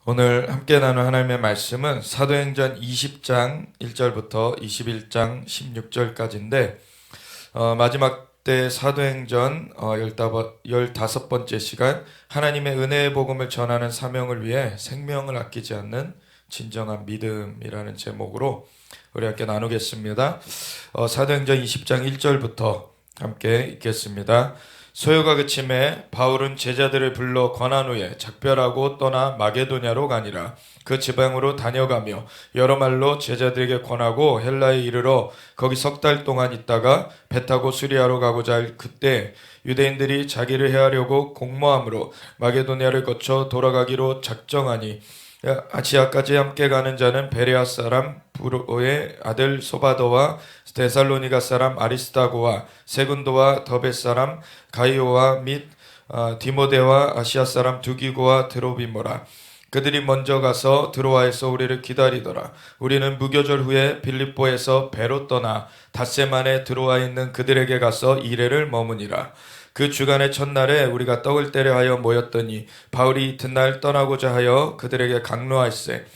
오늘 함께 나눌 하나님의 말씀은 사도행전 20장 1절부터 21장 16절까지인데 마지막 때 사도행전 15번째 시간 하나님의 은혜의 복음을 전하는 사명을 위해 생명을 아끼지 않는 진정한 믿음이라는 제목으로 우리 함께 나누겠습니다. 사도행전 20장 1절부터 함께 읽겠습니다. 소요가 그침에 바울은 제자들을 불러 권한 후에 작별하고 떠나 마게도냐로 가니라. 그 지방으로 다녀가며 여러 말로 제자들에게 권하고 헬라에 이르러 거기 석 달 동안 있다가 배 타고 수리아로 가고자 할 그때 유대인들이 자기를 해하려고 공모함으로 마게도냐를 거쳐 돌아가기로 작정하니 아시아까지 함께 가는 자는 베레아 사람 부로의 아들 소바더와 데살로니가 사람 아리스다고와 세군도와 더베 사람 가이오와 및 디모데와 아시아 사람 두기고와 드로비모라. 그들이 먼저 가서 드로아에서 우리를 기다리더라. 우리는 무교절 후에 빌립보에서 배로 떠나 닷새 만에 드로아에 있는 그들에게 가서 이레를 머무니라. 그 주간의 첫날에 우리가 떡을 떼려 하여 모였더니 바울이 이튿날 떠나고자 하여 그들에게 강로할세.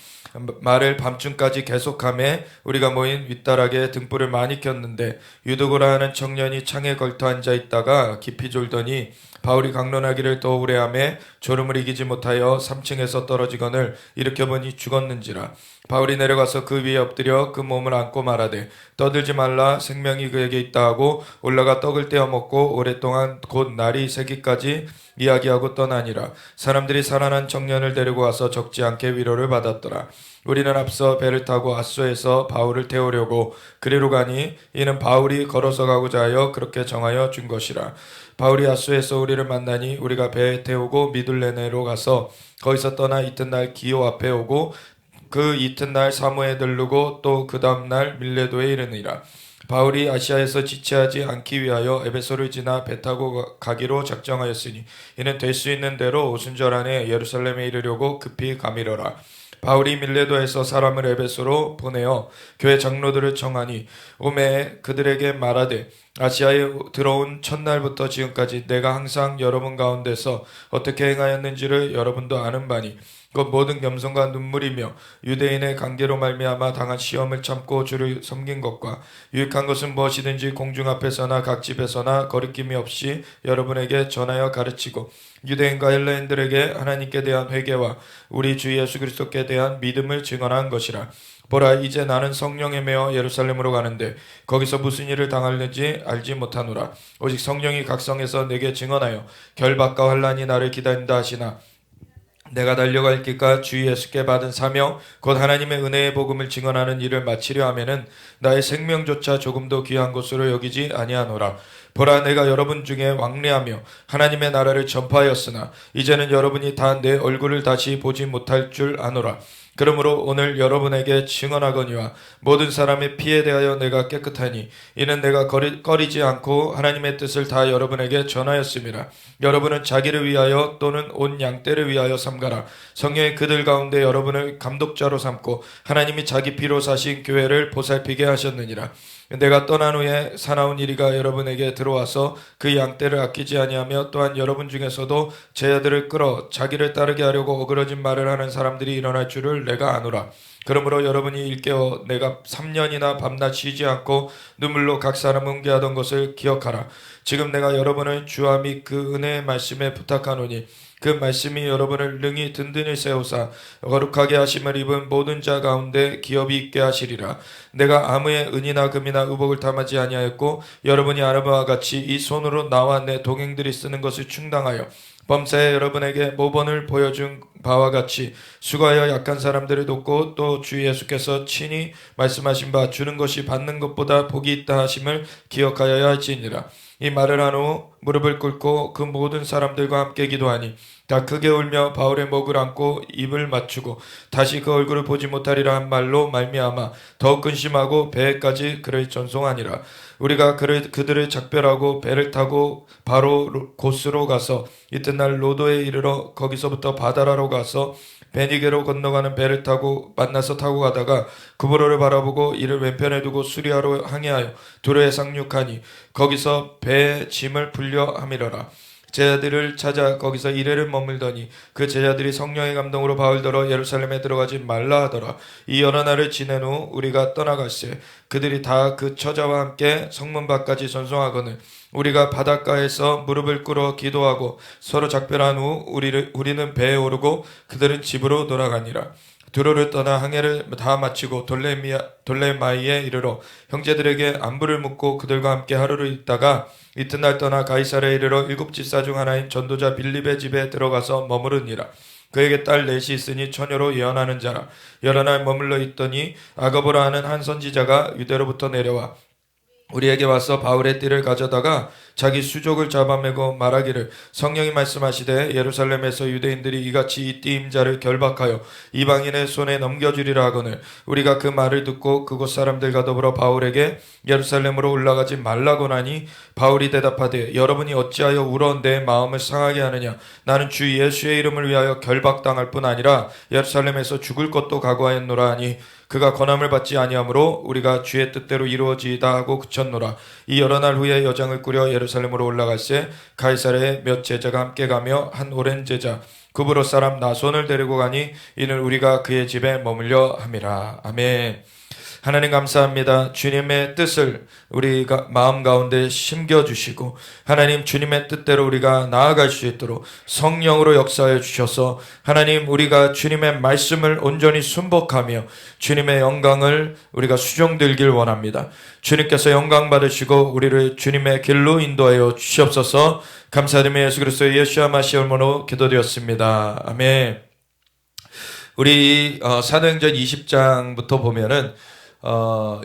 말을 밤중까지 계속하매 우리가 모인 윗다락에 등불을 많이 켰는데 유두고라 하는 청년이 창에 걸터 앉아 있다가 깊이 졸더니 바울이 강론하기를 더 오래 하매 졸음을 이기지 못하여 3층에서 떨어지거늘 일으켜보니 죽었는지라. 바울이 내려가서 그 위에 엎드려 그 몸을 안고 말하되 떠들지 말라, 생명이 그에게 있다 하고 올라가 떡을 떼어 먹고 오랫동안 곧 날이 새기까지 이야기하고 떠나니라. 사람들이 살아난 청년을 데리고 와서 적지 않게 위로를 받았더라. 우리는 앞서 배를 타고 아소에서 바울을 태우려고 그리로 가니 이는 바울이 걸어서 가고자 하여 그렇게 정하여 준 것이라. 바울이 아소에서 우리를 만나니 우리가 배에 태우고 미둘레네로 가서 거기서 떠나 이튿날 기오 앞에 오고 그 이튿날 사무에 들르고 또 그 다음날 밀레도에 이르니라. 바울이 아시아에서 지체하지 않기 위하여 에베소를 지나 배 타고 가기로 작정하였으니 이는 될 수 있는 대로 오순절 안에 예루살렘에 이르려고 급히 가미러라. 바울이 밀레도에서 사람을 에베소로 보내어 교회 장로들을 청하니 오매 그들에게 말하되 아시아에 들어온 첫날부터 지금까지 내가 항상 여러분 가운데서 어떻게 행하였는지를 여러분도 아는 바니 그 모든 겸손과 눈물이며 유대인의 관계로 말미암아 당한 시험을 참고 주를 섬긴 것과 유익한 것은 무엇이든지 공중 앞에서나 각 집에서나 거리낌이 없이 여러분에게 전하여 가르치고 유대인과 헬라인들에게 하나님께 대한 회개와 우리 주 예수 그리스도께 대한 믿음을 증언한 것이라. 보라, 이제 나는 성령에 매어 예루살렘으로 가는데 거기서 무슨 일을 당할는지 알지 못하노라. 오직 성령이 각성해서 내게 증언하여 결박과 환난이 나를 기다린다 하시나 내가 달려갈 길과 주 예수께 받은 사명 곧 하나님의 은혜의 복음을 증언하는 일을 마치려 하면은 나의 생명조차 조금도 귀한 것으로 여기지 아니하노라. 보라, 내가 여러분 중에 왕래하며 하나님의 나라를 전파하였으나 이제는 여러분이 다 내 얼굴을 다시 보지 못할 줄 아노라. 그러므로 오늘 여러분에게 증언하거니와 모든 사람의 피에 대하여 내가 깨끗하니 이는 내가 꺼리지 않고 하나님의 뜻을 다 여러분에게 전하였음이라. 여러분은 자기를 위하여 또는 온 양떼를 위하여 삼가라. 성령이 그들 가운데 여러분을 감독자로 삼고 하나님이 자기 피로 사신 교회를 보살피게 하셨느니라. 내가 떠난 후에 사나운 이리가 여러분에게 들어와서 그 양떼를 아끼지 아니하며 또한 여러분 중에서도 제 아들을 끌어 자기를 따르게 하려고 어그러진 말을 하는 사람들이 일어날 줄을 내가 아노라. 그러므로 여러분이 일깨어 내가 3년이나 밤낮 쉬지 않고 눈물로 각 사람 훈계하던 것을 기억하라. 지금 내가 여러분을 주와 및 그 은혜의 말씀에 부탁하노니 그 말씀이 여러분을 능히 든든히 세우사 거룩하게 하심을 입은 모든 자 가운데 기업이 있게 하시리라. 내가 아무의 은이나 금이나 의복을 탐하지 아니하였고 여러분이 아는 바와 같이 이 손으로 나와 내 동행들이 쓰는 것을 충당하여 범사에 여러분에게 모본을 보여준 바와 같이 수고하여 약한 사람들을 돕고 또 주 예수께서 친히 말씀하신 바 주는 것이 받는 것보다 복이 있다 하심을 기억하여야 할지니라. 이 말을 한 후 무릎을 꿇고 그 모든 사람들과 함께 기도하니 다 크게 울며 바울의 목을 안고 입을 맞추고 다시 그 얼굴을 보지 못하리라 한 말로 말미암아 더욱 근심하고 배에까지 그를 전송하니라. 우리가 그들을 작별하고 배를 타고 바로 고스로 가서 이튿날 로도에 이르러 거기서부터 바다라로 가서 베니게로 건너가는 배를 타고 만나서 타고 가다가 구브로를 바라보고 이를 왼편에 두고 수리아로 항해하여 두로에 상륙하니 거기서 배의 짐을 풀려 함이러라. 제자들을 찾아 거기서 이래를 머물더니 그 제자들이 성령의 감동으로 바울더러 예루살렘에 들어가지 말라 하더라. 이 여러 날을 지낸 후 우리가 떠나갈세 그들이 다 그 처자와 함께 성문 밖까지 전송하거늘 우리가 바닷가에서 무릎을 꿇어 기도하고 서로 작별한 후 우리는 배에 오르고 그들은 집으로 돌아가니라. 두로를 떠나 항해를 다 마치고 돌레마이에 이르러 형제들에게 안부를 묻고 그들과 함께 하루를 있다가 이튿날 떠나 가이사랴에 이르러 7 집사 중 하나인 전도자 빌립의 집에 들어가서 머무르니라. 그에게 딸 넷이 있으니 처녀로 예언하는 자라. 여러 날 머물러 있더니 아가보라 하는 한 선지자가 유대로부터 내려와 우리에게 와서 바울의 띠를 가져다가 자기 수족을 잡아매고 말하기를 성령이 말씀하시되 예루살렘에서 유대인들이 이같이 이 띠 임자를 결박하여 이방인의 손에 넘겨주리라 하거늘 우리가 그 말을 듣고 그곳 사람들과 더불어 바울에게 예루살렘으로 올라가지 말라고 하니 바울이 대답하되 여러분이 어찌하여 울어 내 마음을 상하게 하느냐 나는 주 예수의 이름을 위하여 결박당할 뿐 아니라 예루살렘에서 죽을 것도 각오하였노라 하니 그가 권함을 받지 아니하므로 우리가 주의 뜻대로 이루어지이다 하고 그쳤노라. 이 여러 날 후에 여장을 꾸려 예루살렘으로 올라갈새 가이사랴에 몇 제자가 함께 가며 한 오랜 제자 구브로 사람 나손을 데리고 가니 이는 우리가 그의 집에 머물려 함이라. 아멘. 하나님 감사합니다. 주님의 뜻을 우리가 마음 가운데 심겨주시고 하나님 주님의 뜻대로 우리가 나아갈 수 있도록 성령으로 역사해 주셔서 하나님 우리가 주님의 말씀을 온전히 순복하며 주님의 영광을 우리가 수종들길 원합니다. 주님께서 영광 받으시고 우리를 주님의 길로 인도하여 주시옵소서. 감사드리며 예수 그리스도의 예수와 마시아 이름으로 기도드렸습니다. 아멘. 우리 사도행전 20장부터 보면은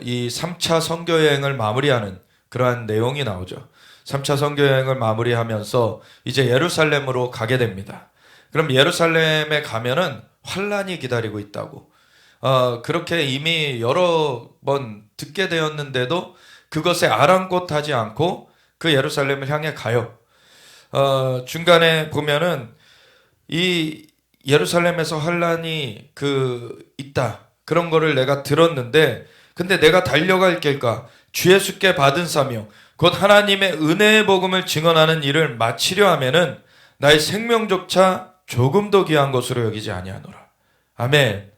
이 3차 선교여행을 마무리하는 그러한 내용이 나오죠. 3차 선교여행을 마무리하면서 이제 예루살렘으로 가게 됩니다. 그럼 예루살렘에 가면은 환란이 기다리고 있다고 그렇게 이미 여러 번 듣게 되었는데도 그것에 아랑곳하지 않고 그 예루살렘을 향해 가요. 중간에 보면은 이 예루살렘에서 환란이 있다. 그런 거를 내가 들었는데 근데 내가 달려갈 길과 주 예수께 받은 사명 곧 하나님의 은혜의 복음을 증언하는 일을 마치려 하면은 나의 생명조차 조금 더 귀한 것으로 여기지 아니하노라. 아멘.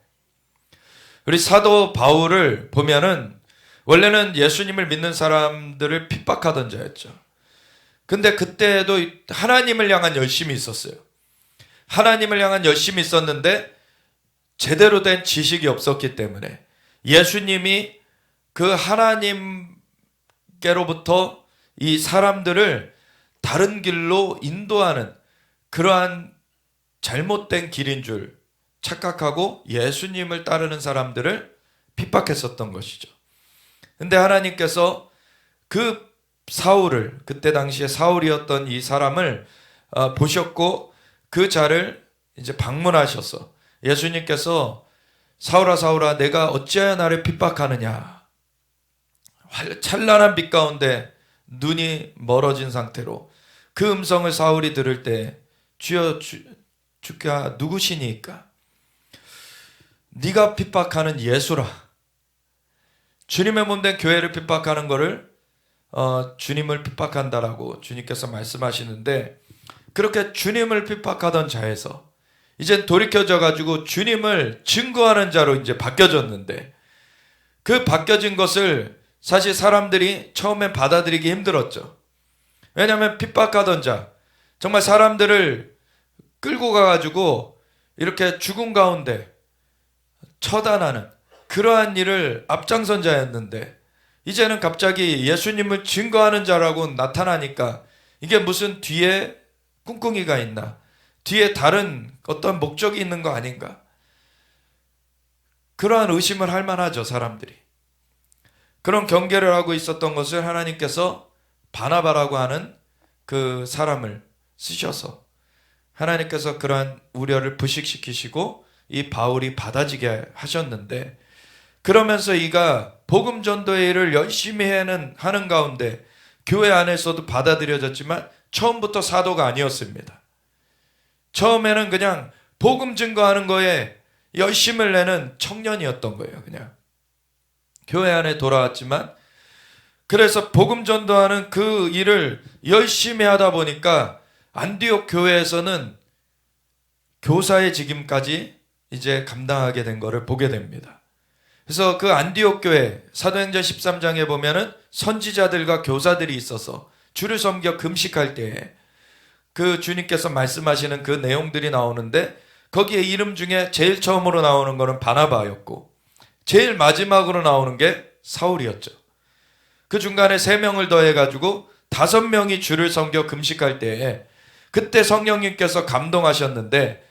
우리 사도 바울을 보면은 원래는 예수님을 믿는 사람들을 핍박하던 자였죠. 근데 그때도 하나님을 향한 열심이 있었어요. 하나님을 향한 열심이 있었는데 제대로 된 지식이 없었기 때문에 예수님이 그 하나님께로부터 이 사람들을 다른 길로 인도하는 그러한 잘못된 길인 줄 착각하고 예수님을 따르는 사람들을 핍박했었던 것이죠. 근데 하나님께서 그 사울을 그때 당시에 사울이었던 이 사람을 보셨고 그 자를 이제 방문하셔서 예수님께서 사울아 사울아 내가 어찌하여 나를 핍박하느냐 찬란한 빛 가운데 눈이 멀어진 상태로 그 음성을 사울이 들을 때 주여 주가 누구시니까 네가 핍박하는 예수라. 주님의 몸된 교회를 핍박하는 거를 주님을 핍박한다라고 주님께서 말씀하시는데 그렇게 주님을 핍박하던 자에서 이제 돌이켜져 가지고 주님을 증거하는 자로 이제 바뀌어졌는데 그 바뀌어진 것을 사실 사람들이 처음엔 받아들이기 힘들었죠. 왜냐하면 핍박하던 자 정말 사람들을 끌고 가가지고 이렇게 죽음 가운데 처단하는 그러한 일을 앞장선 자였는데 이제는 갑자기 예수님을 증거하는 자라고 나타나니까 이게 무슨 뒤에 꿍꿍이가 있나 뒤에 다른 어떤 목적이 있는 거 아닌가 그러한 의심을 할 만하죠. 사람들이 그런 경계를 하고 있었던 것을 하나님께서 바나바라고 하는 그 사람을 쓰셔서 하나님께서 그러한 우려를 부식시키시고 이 바울이 받아지게 하셨는데 그러면서 이가 복음 전도의 일을 열심히 하는 가운데 교회 안에서도 받아들여졌지만 처음부터 사도가 아니었습니다. 처음에는 그냥 복음 증거하는 거에 열심을 내는 청년이었던 거예요. 그냥 교회 안에 돌아왔지만 그래서 복음 전도하는 그 일을 열심히 하다 보니까 안디옥 교회에서는 교사의 직임까지 이제 감당하게 된 것을 보게 됩니다. 그래서 그 안디옥 교회 사도행전 13장에 보면은 선지자들과 교사들이 있어서 주를 섬겨 금식할 때에 그 주님께서 말씀하시는 그 내용들이 나오는데, 거기에 이름 중에 제일 처음으로 나오는 것은 바나바였고 제일 마지막으로 나오는 게 사울이었죠. 그 중간에 3명을 더해가지고 5명이 주를 섬겨 금식할 때에 그때 성령님께서 감동하셨는데,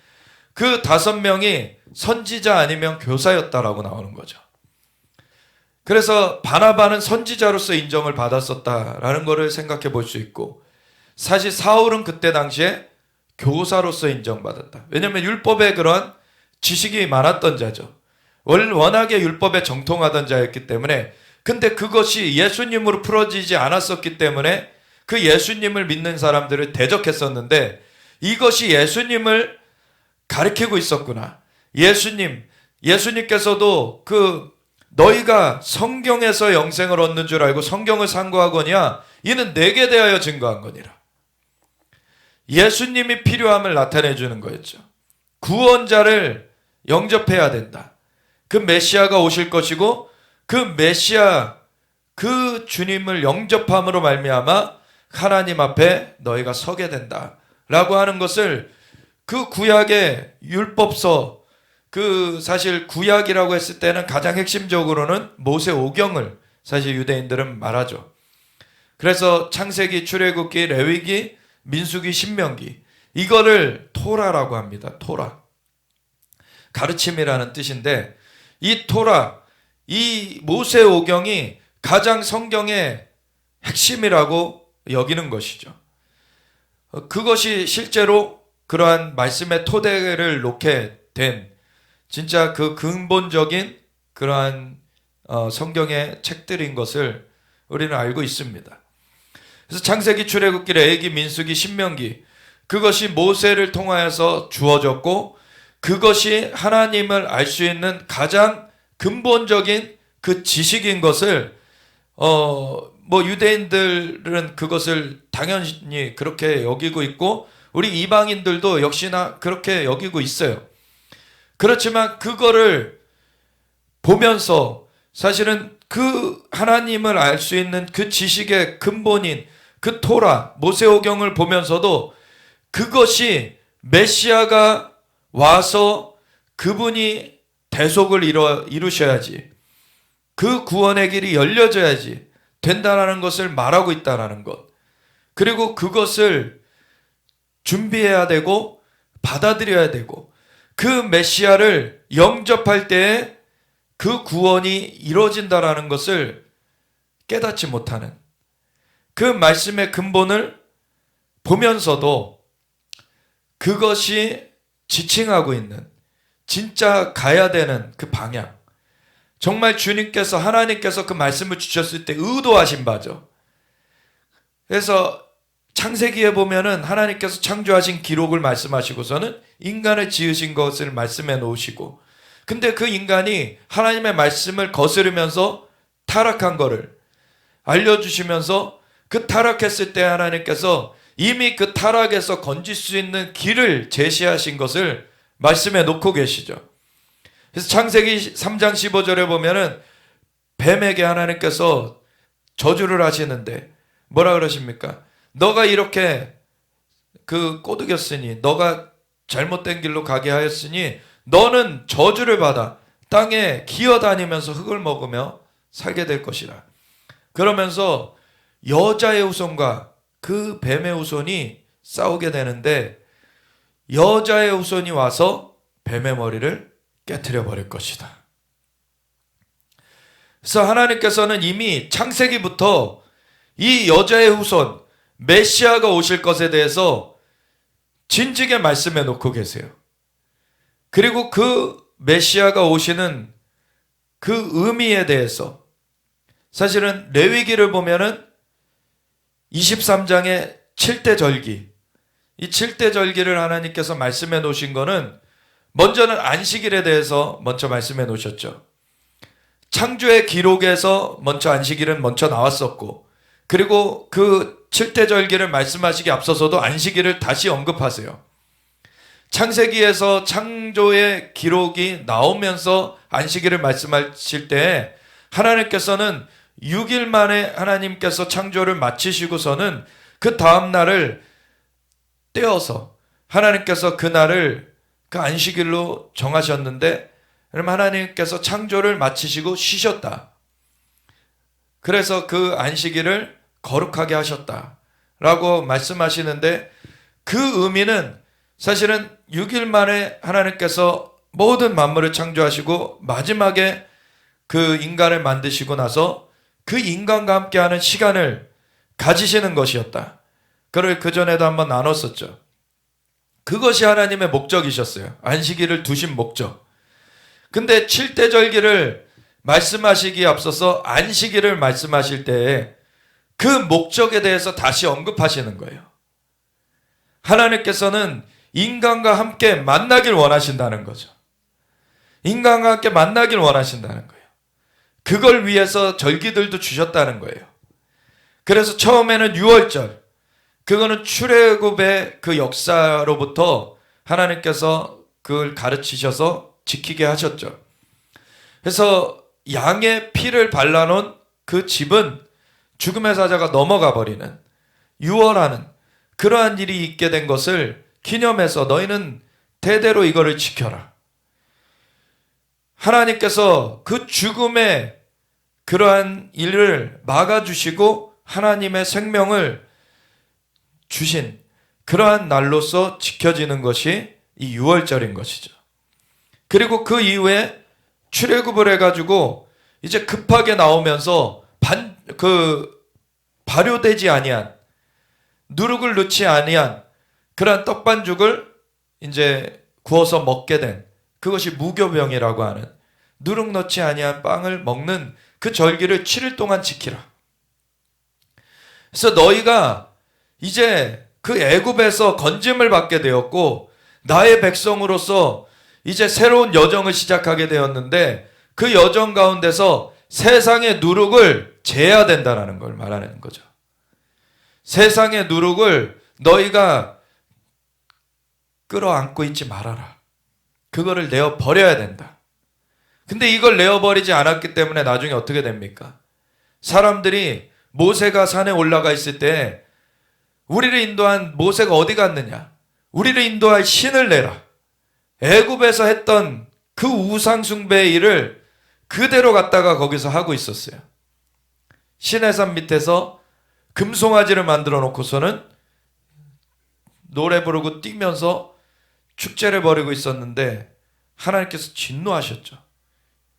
그 5명이 선지자 아니면 교사였다라고 나오는 거죠. 그래서 바나바는 선지자로서 인정을 받았었다라는 것을 생각해 볼 수 있고, 사실 사울은 그때 당시에 교사로서 인정받았다. 왜냐하면 율법에 그런 지식이 많았던 자죠. 워낙에 율법에 정통하던 자였기 때문에. 근데 그것이 예수님으로 풀어지지 않았었기 때문에 그 예수님을 믿는 사람들을 대적했었는데, 이것이 예수님을 가리키고 있었구나. 예수님께서도 너희가 성경에서 영생을 얻는 줄 알고 성경을 상고하거냐, 이는 내게 대하여 증거한 거니라. 예수님이 필요함을 나타내 주는 거였죠. 구원자를 영접해야 된다. 그 메시아가 오실 것이고, 그 메시아, 그 주님을 영접함으로 말미암아 하나님 앞에 너희가 서게 된다 라고 하는 것을, 그 구약의 율법서, 사실 구약이라고 했을 때는 가장 핵심적으로는 모세오경을 사실 유대인들은 말하죠. 그래서 창세기, 출애굽기, 레위기, 민수기, 신명기, 이거를 토라라고 합니다. 토라, 가르침이라는 뜻인데, 이 토라, 이 모세오경이 가장 성경의 핵심이라고 여기는 것이죠. 그것이 실제로 그러한 말씀의 토대를 놓게 된 진짜 그 근본적인 그러한 성경의 책들인 것을 우리는 알고 있습니다. 그래서 창세기, 출애굽기, 레위기, 민수기, 신명기, 그것이 모세를 통하여서 주어졌고, 그것이 하나님을 알 수 있는 가장 근본적인 그 지식인 것을 유대인들은 그것을 당연히 그렇게 여기고 있고, 우리 이방인들도 역시나 그렇게 여기고 있어요. 그렇지만 그거를 보면서 사실은 그 하나님을 알 수 있는 그 지식의 근본인 그 토라, 모세오경을 보면서도 그것이 메시아가 와서 그분이 대속을 이루셔야지, 그 구원의 길이 열려져야지 된다라는 것을 말하고 있다라는 것, 그리고 그것을 준비해야 되고 받아들여야 되고, 그 메시아를 영접할 때에 그 구원이 이루어진다라는 것을 깨닫지 못하는, 그 말씀의 근본을 보면서도 그것이 지칭하고 있는, 진짜 가야 되는 그 방향, 정말 주님께서, 하나님께서 그 말씀을 주셨을 때 의도하신 바죠. 그래서 창세기에 보면은 하나님께서 창조하신 기록을 말씀하시고서는 인간을 지으신 것을 말씀해 놓으시고, 근데 그 인간이 하나님의 말씀을 거스르면서 타락한 거를 알려주시면서, 그 타락했을 때 하나님께서 이미 그 타락에서 건질 수 있는 길을 제시하신 것을 말씀해 놓고 계시죠. 그래서 창세기 3장 15절에 보면은 뱀에게 하나님께서 저주를 하시는데 뭐라 그러십니까? 너가 이렇게 꼬드겼으니, 너가 잘못된 길로 가게 하였으니 너는 저주를 받아 땅에 기어다니면서 흙을 먹으며 살게 될 것이라. 그러면서 여자의 후손과 그 뱀의 후손이 싸우게 되는데, 여자의 후손이 와서 뱀의 머리를 깨트려 버릴 것이다. 그래서 하나님께서는 이미 창세기부터 이 여자의 후손 메시아가 오실 것에 대해서 진즉에 말씀해 놓고 계세요. 그리고 그 메시아가 오시는 그 의미에 대해서, 사실은 레위기를 보면은 23장의 7대 절기, 이 7대 절기를 하나님께서 말씀해 놓으신 거는, 먼저는 안식일에 대해서 먼저 말씀해 놓으셨죠. 창조의 기록에서 먼저 안식일은 먼저 나왔었고, 그리고 그 칠대절기를 말씀하시기 앞서서도 안식일을 다시 언급하세요. 창세기에서 창조의 기록이 나오면서 안식일을 말씀하실 때 하나님께서는 6일 만에 하나님께서 창조를 마치시고서는 그 다음 날을 떼어서 하나님께서 그날을 그 안식일로 정하셨는데, 그럼 하나님께서 창조를 마치시고 쉬셨다. 그래서 그 안식일을 거룩하게 하셨다라고 말씀하시는데, 그 의미는 사실은 6일 만에 하나님께서 모든 만물을 창조하시고 마지막에 그 인간을 만드시고 나서 그 인간과 함께하는 시간을 가지시는 것이었다. 그걸 그전에도 한번 나눴었죠. 그것이 하나님의 목적이셨어요. 안식일을 두신 목적. 근데 7대절기를 말씀하시기에 앞서서 안식일을 말씀하실 때에 그 목적에 대해서 다시 언급하시는 거예요. 하나님께서는 인간과 함께 만나길 원하신다는 거죠. 인간과 함께 만나길 원하신다는 거예요. 그걸 위해서 절기들도 주셨다는 거예요. 그래서 처음에는 6월절, 그거는 출애굽의 그 역사로부터 하나님께서 그걸 가르치셔서 지키게 하셨죠. 그래서 양의 피를 발라놓은 그 집은 죽음의 사자가 넘어가 버리는, 유월하는 그러한 일이 있게 된 것을 기념해서 너희는 대대로 이거를 지켜라. 하나님께서 그 죽음의 그러한 일을 막아주시고 하나님의 생명을 주신 그러한 날로서 지켜지는 것이 이 유월절인 것이죠. 그리고 그 이후에 출애굽을 해가지고 이제 급하게 나오면서 발효되지 아니한, 누룩을 넣지 아니한 그러한 떡반죽을 이제 구워서 먹게 된, 그것이 무교병이라고 하는, 누룩 넣지 아니한 빵을 먹는 그 절기를 7일 동안 지키라. 그래서 너희가 이제 그 애굽에서 건짐을 받게 되었고 나의 백성으로서 이제 새로운 여정을 시작하게 되었는데, 그 여정 가운데서 세상의 누룩을 제해야 된다는 걸 말하는 거죠. 세상의 누룩을 너희가 끌어안고 있지 말아라. 그거를 내어 버려야 된다. 근데 이걸 내어 버리지 않았기 때문에 나중에 어떻게 됩니까? 사람들이 모세가 산에 올라가 있을 때 우리를 인도한 모세가 어디 갔느냐? 우리를 인도할 신을 내라. 애굽에서 했던 그 우상 숭배의 일을 그대로 갖다가 거기서 하고 있었어요. 시내산 밑에서 금송아지를 만들어 놓고서는 노래 부르고 뛰면서 축제를 벌이고 있었는데 하나님께서 진노하셨죠.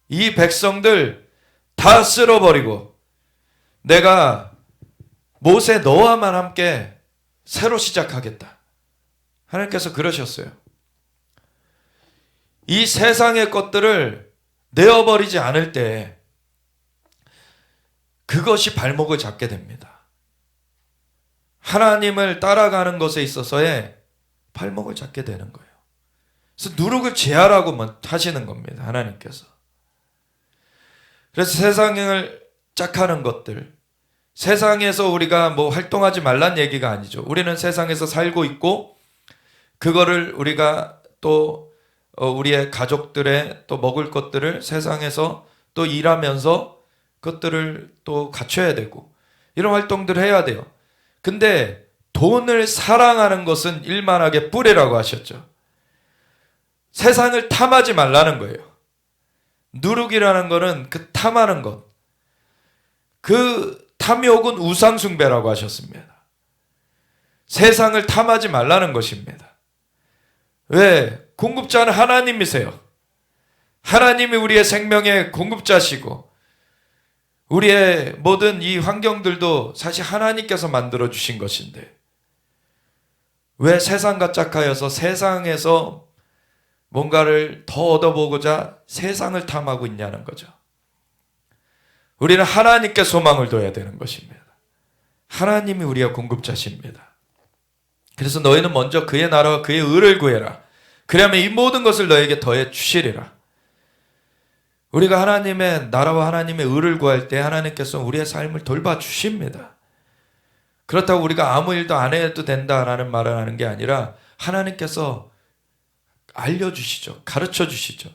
이 백성들 다 쓸어버리고 내가 모세 너와만 함께 새로 시작하겠다. 하나님께서 그러셨어요. 이 세상의 것들을 내어버리지 않을 때 그것이 발목을 잡게 됩니다. 하나님을 따라가는 것에 있어서의 발목을 잡게 되는 거예요. 그래서 누룩을 제하라고 하시는 겁니다. 하나님께서. 그래서 세상을 짝하는 것들, 세상에서 우리가 뭐 활동하지 말란 얘기가 아니죠. 우리는 세상에서 살고 있고 그거를 우리가 또 우리의 가족들의 또 먹을 것들을 세상에서 또 일하면서 그것들을 또 갖춰야 되고 이런 활동들을 해야 돼요. 근데 돈을 사랑하는 것은 일만하게 뿌리라고 하셨죠. 세상을 탐하지 말라는 거예요. 누룩이라는 거는 그 탐하는 것, 그 탐욕은 우상숭배라고 하셨습니다. 세상을 탐하지 말라는 것입니다. 왜? 공급자는 하나님이세요. 하나님이 우리의 생명의 공급자시고 우리의 모든 이 환경들도 사실 하나님께서 만들어 주신 것인데 왜 세상과 짝하여서 세상에서 뭔가를 더 얻어보고자 세상을 탐하고 있냐는 거죠. 우리는 하나님께 소망을 둬야 되는 것입니다. 하나님이 우리의 공급자십니다. 그래서 너희는 먼저 그의 나라와 그의 의를 구해라. 그러면 이 모든 것을 너에게 더해 주시리라. 우리가 하나님의 나라와 하나님의 의를 구할 때 하나님께서 우리의 삶을 돌봐주십니다. 그렇다고 우리가 아무 일도 안 해도 된다라는 말을 하는 게 아니라 하나님께서 알려주시죠. 가르쳐 주시죠.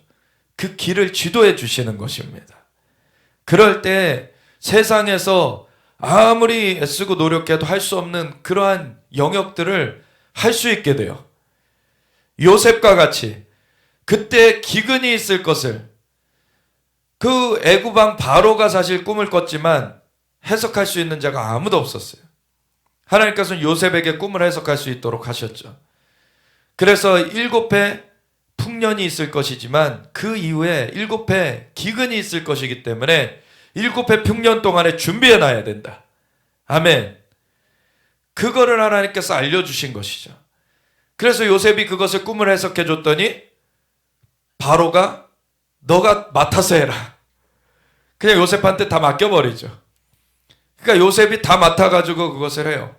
그 길을 지도해 주시는 것입니다. 그럴 때 세상에서 아무리 애쓰고 노력해도 할 수 없는 그러한 영역들을 할 수 있게 돼요. 요셉과 같이 그때 기근이 있을 것을 그 애굽 왕 바로가 사실 꿈을 꿨지만 해석할 수 있는 자가 아무도 없었어요. 하나님께서는 요셉에게 꿈을 해석할 수 있도록 하셨죠. 그래서 7해 풍년이 있을 것이지만 그 이후에 7해 기근이 있을 것이기 때문에 7해 풍년 동안에 준비해 놔야 된다. 아멘. 그거를 하나님께서 알려주신 것이죠. 그래서 요셉이 그것을 꿈을 해석해 줬더니 바로가 너가 맡아서 해라. 그냥 요셉한테 다 맡겨버리죠. 그러니까 요셉이 다 맡아가지고 그것을 해요.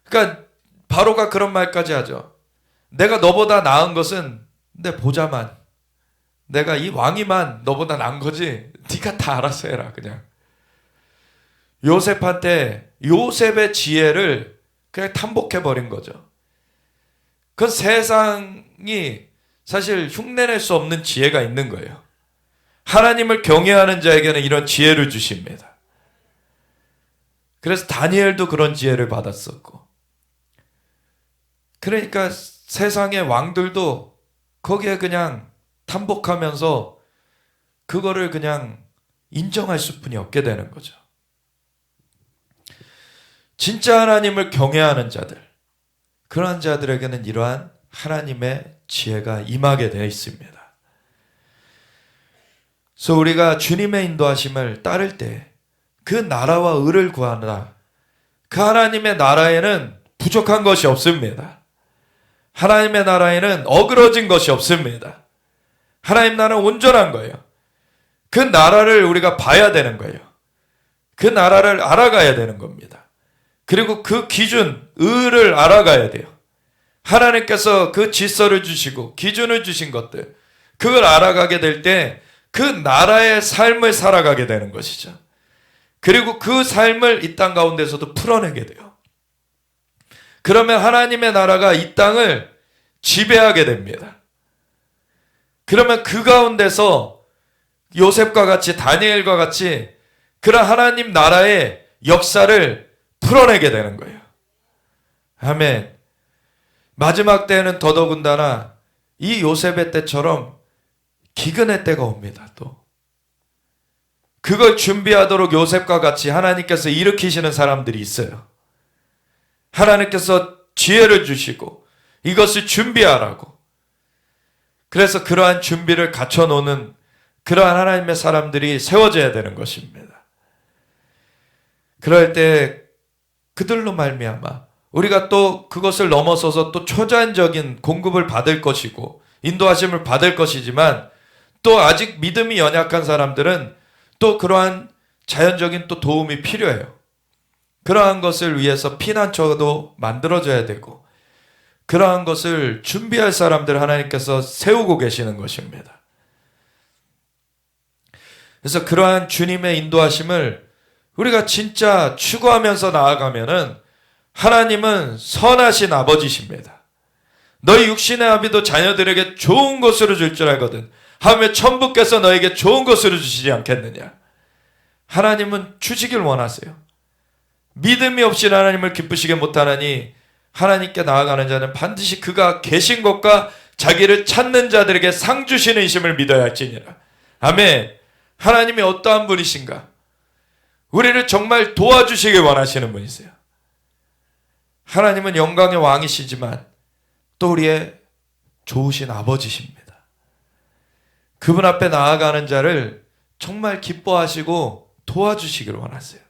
그러니까 바로가 그런 말까지 하죠. 내가 너보다 나은 것은 내 보좌만, 내가 이 왕이만 너보다 나은 거지 네가 다 알아서 해라. 그냥 요셉한테 요셉의 지혜를 그냥 탐복해버린 거죠. 그 세상이 사실 흉내낼 수 없는 지혜가 있는 거예요. 하나님을 경외하는 자에게는 이런 지혜를 주십니다. 그래서 다니엘도 그런 지혜를 받았었고, 그러니까 세상의 왕들도 거기에 그냥 탐복하면서 그거를 그냥 인정할 수뿐이 없게 되는 거죠. 진짜 하나님을 경외하는 자들, 그러한 자들에게는 이러한 하나님의 지혜가 임하게 되어 있습니다. 그래서 우리가 주님의 인도하심을 따를 때 그 나라와 의를 구하라. 그 하나님의 나라에는 부족한 것이 없습니다. 하나님의 나라에는 어그러진 것이 없습니다. 하나님 나라는 온전한 거예요. 그 나라를 우리가 봐야 되는 거예요. 그 나라를 알아가야 되는 겁니다. 그리고 그 기준, 의를 알아가야 돼요. 하나님께서 그 질서를 주시고 기준을 주신 것들, 그걸 알아가게 될 때 그 나라의 삶을 살아가게 되는 것이죠. 그리고 그 삶을 이 땅 가운데서도 풀어내게 돼요. 그러면 하나님의 나라가 이 땅을 지배하게 됩니다. 그러면 그 가운데서 요셉과 같이, 다니엘과 같이 그런 하나님 나라의 역사를 풀어내게 되는 거예요. 아멘. 마지막 때에는 더더군다나 이 요셉의 때처럼 기근의 때가 옵니다. 또 그걸 준비하도록 요셉과 같이 하나님께서 일으키시는 사람들이 있어요. 하나님께서 지혜를 주시고 이것을 준비하라고. 그래서 그러한 준비를 갖춰놓는 그러한 하나님의 사람들이 세워져야 되는 것입니다. 그럴 때 그들로 말미암아 우리가 또 그것을 넘어서서 또 초자연적인 공급을 받을 것이고 인도하심을 받을 것이지만, 또 아직 믿음이 연약한 사람들은 또 그러한 자연적인 또 도움이 필요해요. 그러한 것을 위해서 피난처도 만들어져야 되고, 그러한 것을 준비할 사람들 하나님께서 세우고 계시는 것입니다. 그래서 그러한 주님의 인도하심을 우리가 진짜 추구하면서 나아가면은 하나님은 선하신 아버지십니다. 너희 육신의 아비도 자녀들에게 좋은 것으로 줄 줄 알거든. 하며 천부께서 너에게 좋은 것으로 주시지 않겠느냐. 하나님은 주시길 원하세요. 믿음이 없이 하나님을 기쁘시게 못하나니 하나님께 나아가는 자는 반드시 그가 계신 것과 자기를 찾는 자들에게 상 주시는 이심을 믿어야 할지니라. 아멘. 하나님이 어떠한 분이신가? 우리를 정말 도와주시길 원하시는 분이세요. 하나님은 영광의 왕이시지만 또 우리의 좋으신 아버지십니다. 그분 앞에 나아가는 자를 정말 기뻐하시고 도와주시길 원하세요.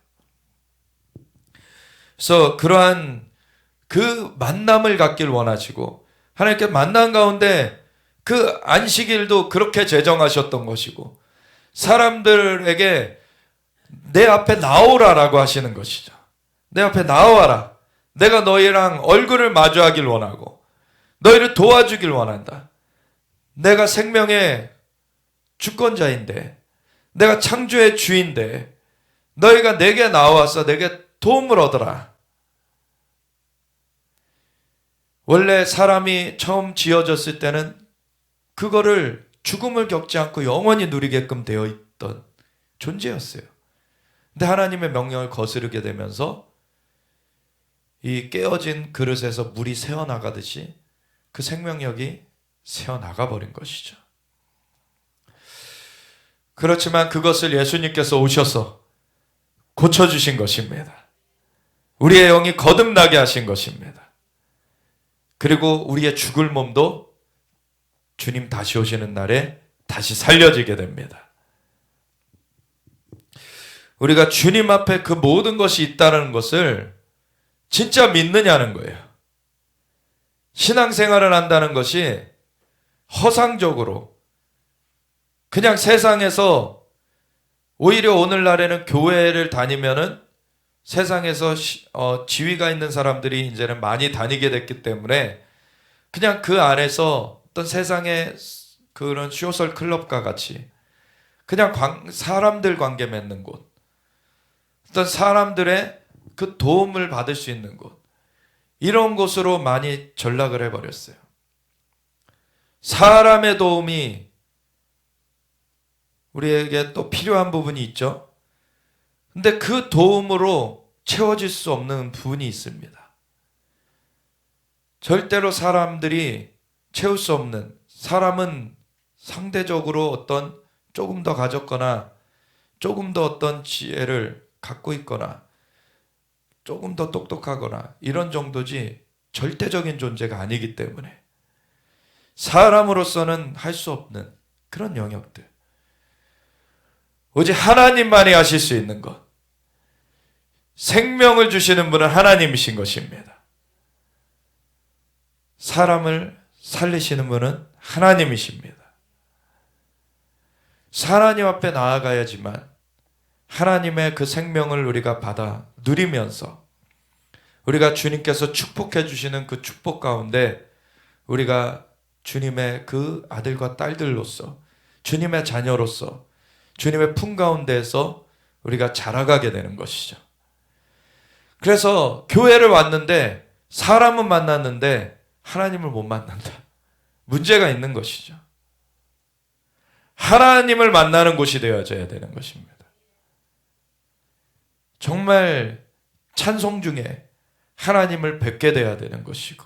그래서 그러한 그 만남을 갖길 원하시고, 하나님께 만남 가운데 그 안식일도 그렇게 제정하셨던 것이고, 사람들에게 내 앞에 나오라라고 하시는 것이죠. 내 앞에 나와라. 내가 너희랑 얼굴을 마주하길 원하고 너희를 도와주길 원한다. 내가 생명의 주권자인데, 내가 창조의 주인데, 너희가 내게 나와서 내게 도움을 얻어라. 원래 사람이 처음 지어졌을 때는 그거를 죽음을 겪지 않고 영원히 누리게끔 되어 있던 존재였어요. 근데 하나님의 명령을 거스르게 되면서 이 깨어진 그릇에서 물이 새어나가듯이 그 생명력이 새어나가 버린 것이죠. 그렇지만 그것을 예수님께서 오셔서 고쳐주신 것입니다. 우리의 영이 거듭나게 하신 것입니다. 그리고 우리의 죽을 몸도 주님 다시 오시는 날에 다시 살려지게 됩니다. 우리가 주님 앞에 그 모든 것이 있다는 것을 진짜 믿느냐는 거예요. 신앙생활을 한다는 것이 허상적으로 그냥 세상에서 오히려 오늘날에는 교회를 다니면은 세상에서 지위가 있는 사람들이 이제는 많이 다니게 됐기 때문에 그냥 그 안에서 어떤 세상의 그런 쇼설 클럽과 같이 그냥 사람들 관계 맺는 곳, 어떤 사람들의 그 도움을 받을 수 있는 곳, 이런 곳으로 많이 전락을 해버렸어요. 사람의 도움이 우리에게 또 필요한 부분이 있죠. 근데 그 도움으로 채워질 수 없는 부분이 있습니다. 절대로 사람들이 채울 수 없는, 사람은 상대적으로 어떤 조금 더 가졌거나 조금 더 어떤 지혜를 갖고 있거나 조금 더 똑똑하거나 이런 정도지 절대적인 존재가 아니기 때문에 사람으로서는 할 수 없는 그런 영역들, 오직 하나님만이 하실 수 있는 것, 생명을 주시는 분은 하나님이신 것입니다. 사람을 살리시는 분은 하나님이십니다. 하나님 앞에 나아가야지만 하나님의 그 생명을 우리가 받아 누리면서 우리가 주님께서 축복해 주시는 그 축복 가운데 우리가 주님의 그 아들과 딸들로서, 주님의 자녀로서 주님의 품 가운데에서 우리가 자라가게 되는 것이죠. 그래서 교회를 왔는데 사람은 만났는데 하나님을 못 만난다. 문제가 있는 것이죠. 하나님을 만나는 곳이 되어져야 되는 것입니다. 정말 찬송 중에 하나님을 뵙게 돼야 되는 것이고,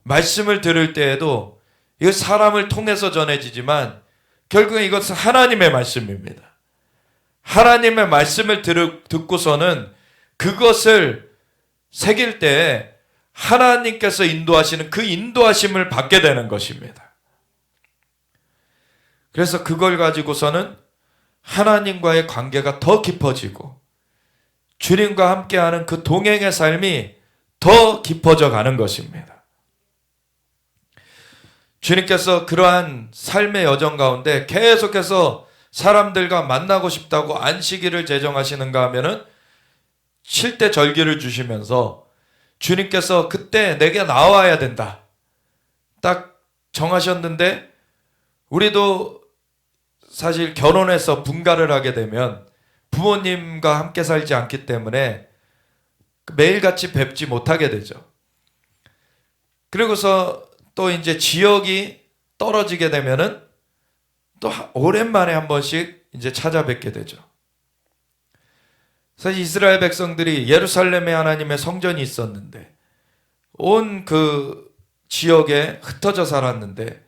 말씀을 들을 때에도 이거 사람을 통해서 전해지지만 결국엔 이것은 하나님의 말씀입니다. 하나님의 말씀을 듣고서는 그것을 새길 때 하나님께서 인도하시는 그 인도하심을 받게 되는 것입니다. 그래서 그걸 가지고서는 하나님과의 관계가 더 깊어지고 주님과 함께하는 그 동행의 삶이 더 깊어져 가는 것입니다. 주님께서 그러한 삶의 여정 가운데 계속해서 사람들과 만나고 싶다고 안식일을 제정하시는가 하면은 쉴 때 절기를 주시면서 주님께서 그때 내게 나와야 된다 딱 정하셨는데, 우리도 사실 결혼해서 분가를 하게 되면 부모님과 함께 살지 않기 때문에 매일같이 뵙지 못하게 되죠. 그리고서 또 이제 지역이 떨어지게 되면은 또 오랜만에 한 번씩 이제 찾아뵙게 되죠. 사실 이스라엘 백성들이 예루살렘에 하나님의 성전이 있었는데 온 그 지역에 흩어져 살았는데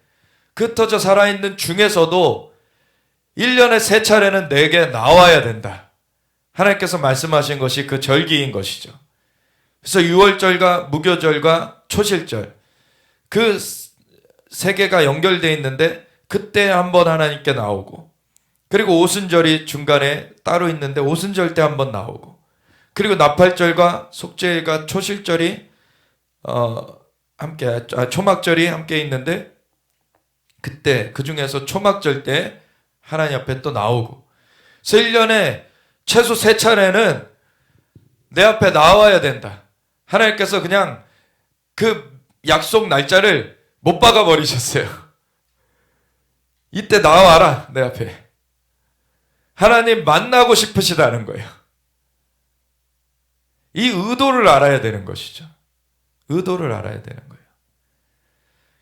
그 흩어져 살아있는 중에서도 1년에 3차례는 내게 나와야 된다. 하나님께서 말씀하신 것이 그 절기인 것이죠. 그래서 유월절과 무교절과 초실절 그 세 개가 연결되어 있는데 그때 한번 하나님께 나오고, 그리고 오순절이 중간에 따로 있는데 오순절 때 한번 나오고, 그리고 나팔절과 속죄일과 초실절이 함께 초막절이 함께 있는데 그때 그 중에서 초막절 때 하나님 앞에 또 나오고, 그래서 1년에 최소 3차례는 내 앞에 나와야 된다. 하나님께서 그냥 그 약속 날짜를 못 박아 버리셨어요. 이때 나와라 내 앞에. 하나님 만나고 싶으시다는 거예요. 이 의도를 알아야 되는 것이죠. 의도를 알아야 되는 거예요.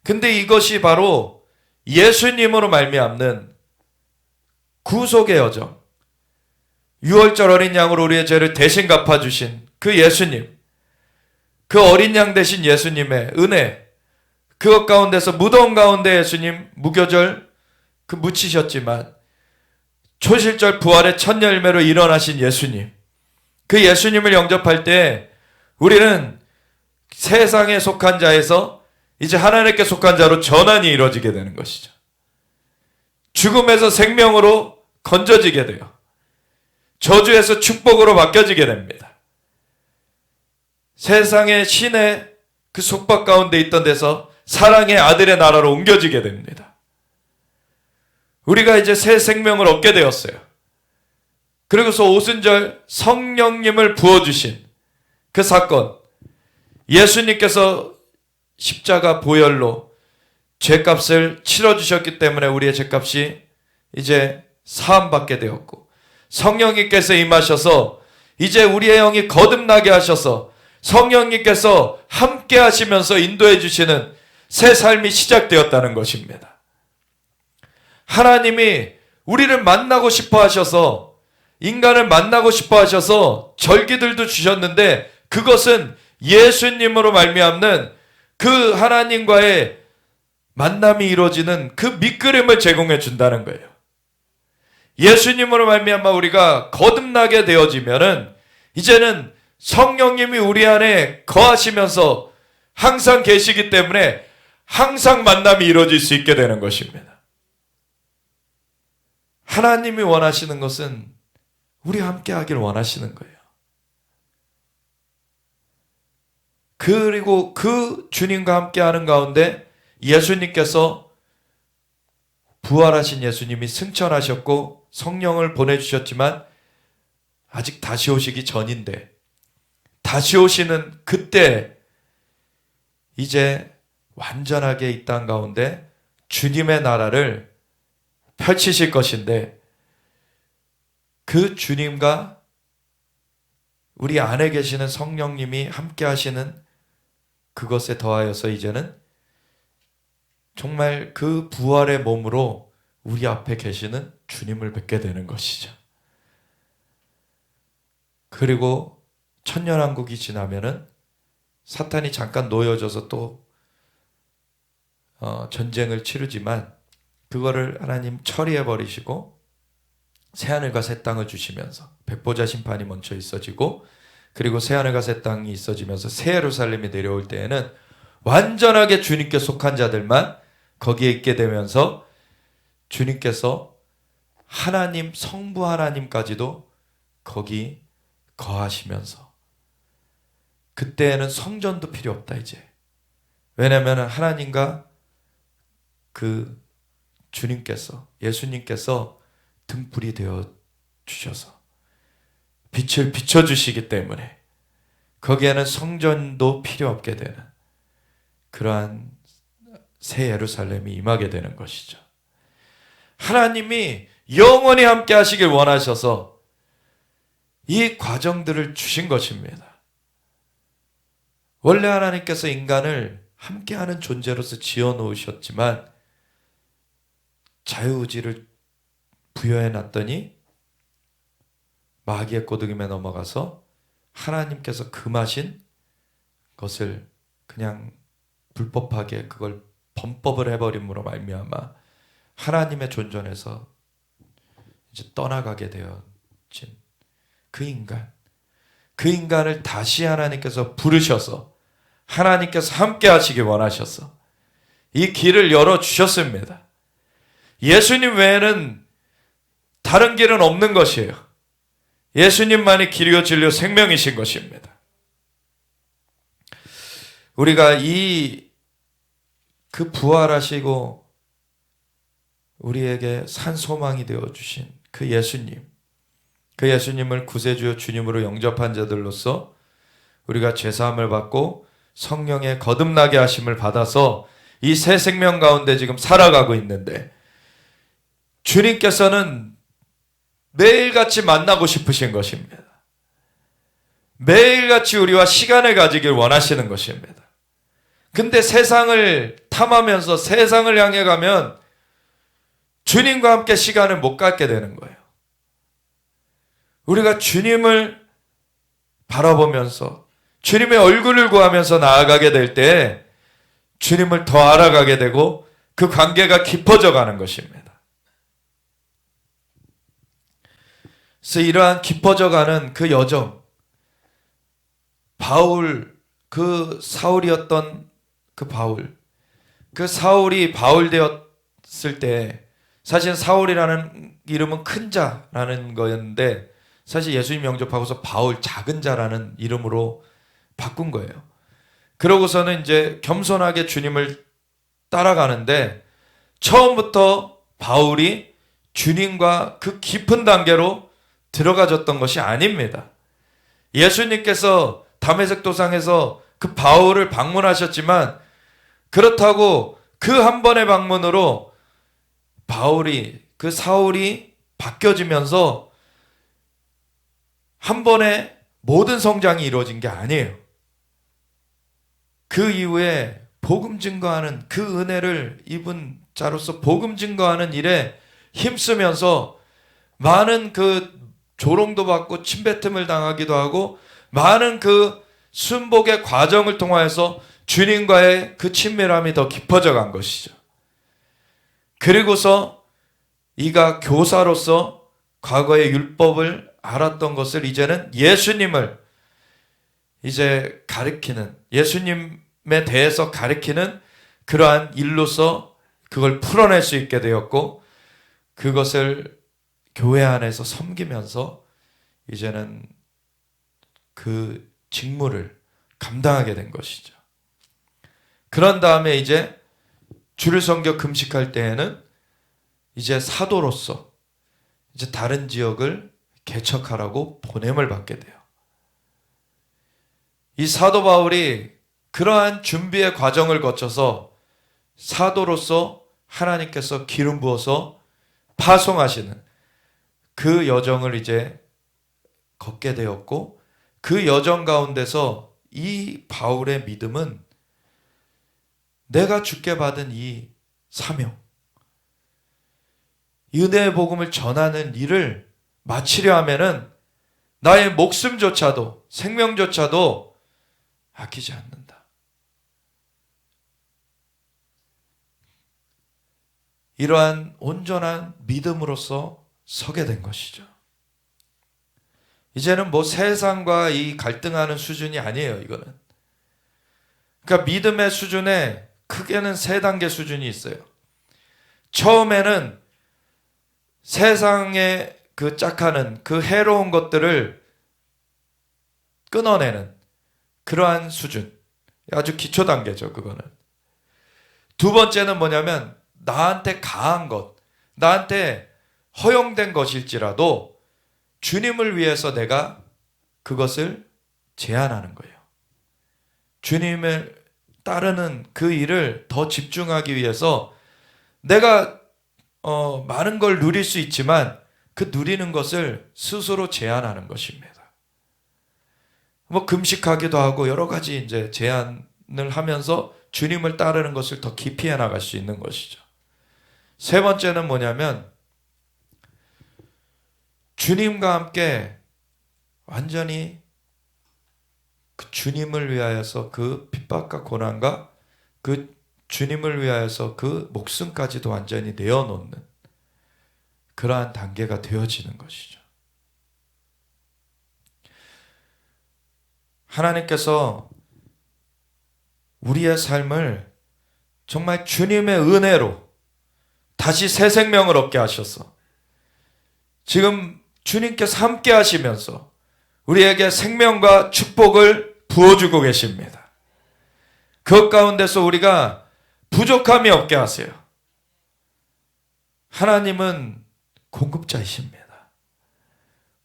근데 이것이 바로 예수님으로 말미암는 구속의 여정, 6월절 어린 양으로 우리의 죄를 대신 갚아주신 그 예수님, 그 어린 양 되신 예수님의 은혜, 그것 가운데서 무덤 가운데 예수님 무교절 그 묻히셨지만 초실절 부활의 첫 열매로 일어나신 예수님, 그 예수님을 영접할 때 우리는 세상에 속한 자에서 이제 하나님께 속한 자로 전환이 이루어지게 되는 것이죠. 죽음에서 생명으로 건져지게 돼요. 저주에서 축복으로 바뀌어지게 됩니다. 세상의 신의 그 속박 가운데 있던 데서 사랑의 아들의 나라로 옮겨지게 됩니다. 우리가 이제 새 생명을 얻게 되었어요. 그리고서 오순절 성령님을 부어주신 그 사건, 예수님께서 십자가 보혈로 죄값을 치러주셨기 때문에 우리의 죄값이 이제 사함받게 되었고, 성령님께서 임하셔서 이제 우리의 영이 거듭나게 하셔서 성령님께서 함께 하시면서 인도해 주시는 새 삶이 시작되었다는 것입니다. 하나님이 우리를 만나고 싶어 하셔서, 인간을 만나고 싶어 하셔서 절기들도 주셨는데, 그것은 예수님으로 말미암는 그 하나님과의 만남이 이루어지는 그 밑그림을 제공해 준다는 거예요. 예수님으로 말미암아 우리가 거듭나게 되어지면은 이제는 성령님이 우리 안에 거하시면서 항상 계시기 때문에 항상 만남이 이루어질 수 있게 되는 것입니다. 하나님이 원하시는 것은 우리와 함께 하길 원하시는 거예요. 그리고 그 주님과 함께 하는 가운데 예수님께서, 부활하신 예수님이 승천하셨고 성령을 보내주셨지만 아직 다시 오시기 전인데, 다시 오시는 그때 이제 완전하게 이 땅 가운데 주님의 나라를 펼치실 것인데, 그 주님과 우리 안에 계시는 성령님이 함께 하시는 그것에 더하여서 이제는 정말 그 부활의 몸으로 우리 앞에 계시는 주님을 뵙게 되는 것이죠. 그리고 천년왕국이 지나면은 사탄이 잠깐 놓여져서 또 전쟁을 치르지만 그거를 하나님 처리해 버리시고 새하늘과 새 땅을 주시면서 백보자 심판이 먼저 있어지고, 그리고 새하늘과 새 땅이 있어지면서 새 예루살렘이 내려올 때에는 완전하게 주님께 속한 자들만 거기에 있게 되면서 주님께서 하나님, 성부 하나님까지도 거기 거하시면서, 그때에는 성전도 필요 없다 이제. 왜냐하면 하나님과 그 주님께서, 예수님께서 등불이 되어 주셔서 빛을 비춰주시기 때문에 거기에는 성전도 필요 없게 되는 그러한 새 예루살렘이 임하게 되는 것이죠. 하나님이 영원히 함께 하시길 원하셔서 이 과정들을 주신 것입니다. 원래 하나님께서 인간을 함께하는 존재로서 지어 놓으셨지만 자유의지를 부여해 놨더니 마귀의 꼬드김에 넘어가서 하나님께서 금하신 것을 그냥 불법하게 그걸 범법을 해버림으로 말미암아 하나님의 존전에서 이제 떠나가게 되어진 그 인간을 다시 하나님께서 부르셔서 하나님께서 함께 하시길 원하셔서 이 길을 열어주셨습니다. 예수님 외에는 다른 길은 없는 것이에요. 예수님만이 길이요 진리요 생명이신 것입니다. 우리가 그 부활하시고 우리에게 산 소망이 되어주신 그 예수님을 구세주요 주님으로 영접한 자들로서 우리가 죄사함을 받고 성령의 거듭나게 하심을 받아서 이 새 생명 가운데 지금 살아가고 있는데, 주님께서는 매일같이 만나고 싶으신 것입니다. 매일같이 우리와 시간을 가지길 원하시는 것입니다. 근데 세상을 탐하면서 세상을 향해 가면 주님과 함께 시간을 못 갖게 되는 거예요. 우리가 주님을 바라보면서 주님의 얼굴을 구하면서 나아가게 될 때 주님을 더 알아가게 되고 그 관계가 깊어져 가는 것입니다. 그래서 이러한 깊어져 가는 그 여정, 바울, 그 사울이었던 그 바울, 그 사울이 바울 되었을 때 사실 사울이라는 이름은 큰 자라는 거였는데 사실 예수님 영접하고서 바울 작은 자라는 이름으로 바꾼 거예요. 그러고서는 이제 겸손하게 주님을 따라가는데 처음부터 바울이 주님과 그 깊은 단계로 들어가졌던 것이 아닙니다. 예수님께서 다메섹 도상에서 그 바울을 방문하셨지만 그렇다고 그 한 번의 방문으로 바울이, 그 사울이 바뀌어지면서 한 번에 모든 성장이 이루어진 게 아니에요. 그 이후에 복음 증거하는 그 은혜를 입은 자로서 복음 증거하는 일에 힘쓰면서 많은 그 조롱도 받고 침뱉음을 당하기도 하고 많은 그 순복의 과정을 통하여서 주님과의 그 친밀함이 더 깊어져 간 것이죠. 그리고서 이가 교사로서 과거의 율법을 알았던 것을 이제는 예수님을 이제 가르치는, 예수님에 대해서 가르치는 그러한 일로서 그걸 풀어낼 수 있게 되었고 그것을 교회 안에서 섬기면서 이제는 그 직무를 감당하게 된 것이죠. 그런 다음에 이제 주를 섬겨 금식할 때에는 이제 사도로서 이제 다른 지역을 개척하라고 보냄을 받게 돼요. 이 사도 바울이 그러한 준비의 과정을 거쳐서 사도로서 하나님께서 기름 부어서 파송하시는 그 여정을 이제 걷게 되었고 그 여정 가운데서 이 바울의 믿음은 내가 주께 받은 이 사명, 은혜의 복음을 전하는 일을 마치려 하면은 나의 목숨조차도 생명조차도 아끼지 않는다. 이러한 온전한 믿음으로서 서게 된 것이죠. 이제는 뭐 세상과 이 갈등하는 수준이 아니에요, 이거는. 그러니까 믿음의 수준에 크게는 세 단계 수준이 있어요. 처음에는 세상에 그 짝하는 그 해로운 것들을 끊어내는 그러한 수준. 아주 기초 단계죠, 그거는. 두 번째는 뭐냐면 나한테 가한 것, 나한테 허용된 것일지라도 주님을 위해서 내가 그것을 제한하는 거예요. 주님을 따르는 그 일을 더 집중하기 위해서 내가 많은 걸 누릴 수 있지만 그 누리는 것을 스스로 제한하는 것입니다. 뭐 금식하기도 하고 여러 가지 이제 제한을 하면서 주님을 따르는 것을 더 깊이 해나갈 수 있는 것이죠. 세 번째는 뭐냐면 주님과 함께 완전히 그 주님을 위하여서 그 핍박과 고난과 그 주님을 위하여서 그 목숨까지도 완전히 내어놓는 그러한 단계가 되어지는 것이죠. 하나님께서 우리의 삶을 정말 주님의 은혜로 다시 새 생명을 얻게 하셔서 지금 주님께서 함께 하시면서 우리에게 생명과 축복을 부어주고 계십니다. 그 가운데서 우리가 부족함이 없게 하세요. 하나님은 공급자이십니다.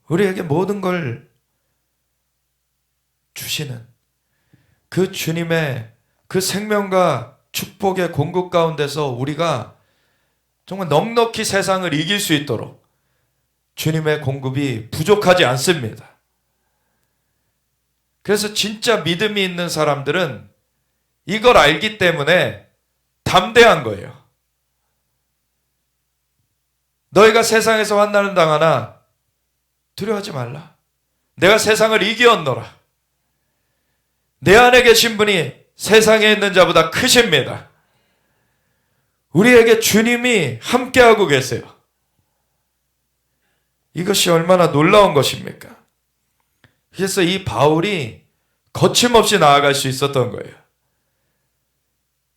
우리에게 모든 걸 주시는 그 주님의 그 생명과 축복의 공급 가운데서 우리가 정말 넉넉히 세상을 이길 수 있도록 주님의 공급이 부족하지 않습니다. 그래서 진짜 믿음이 있는 사람들은 이걸 알기 때문에 담대한 거예요. 너희가 세상에서 환난을 당하나 두려워하지 말라. 내가 세상을 이기었노라. 내 안에 계신 분이 세상에 있는 자보다 크십니다. 우리에게 주님이 함께하고 계세요. 이것이 얼마나 놀라운 것입니까? 그래서 이 바울이 거침없이 나아갈 수 있었던 거예요.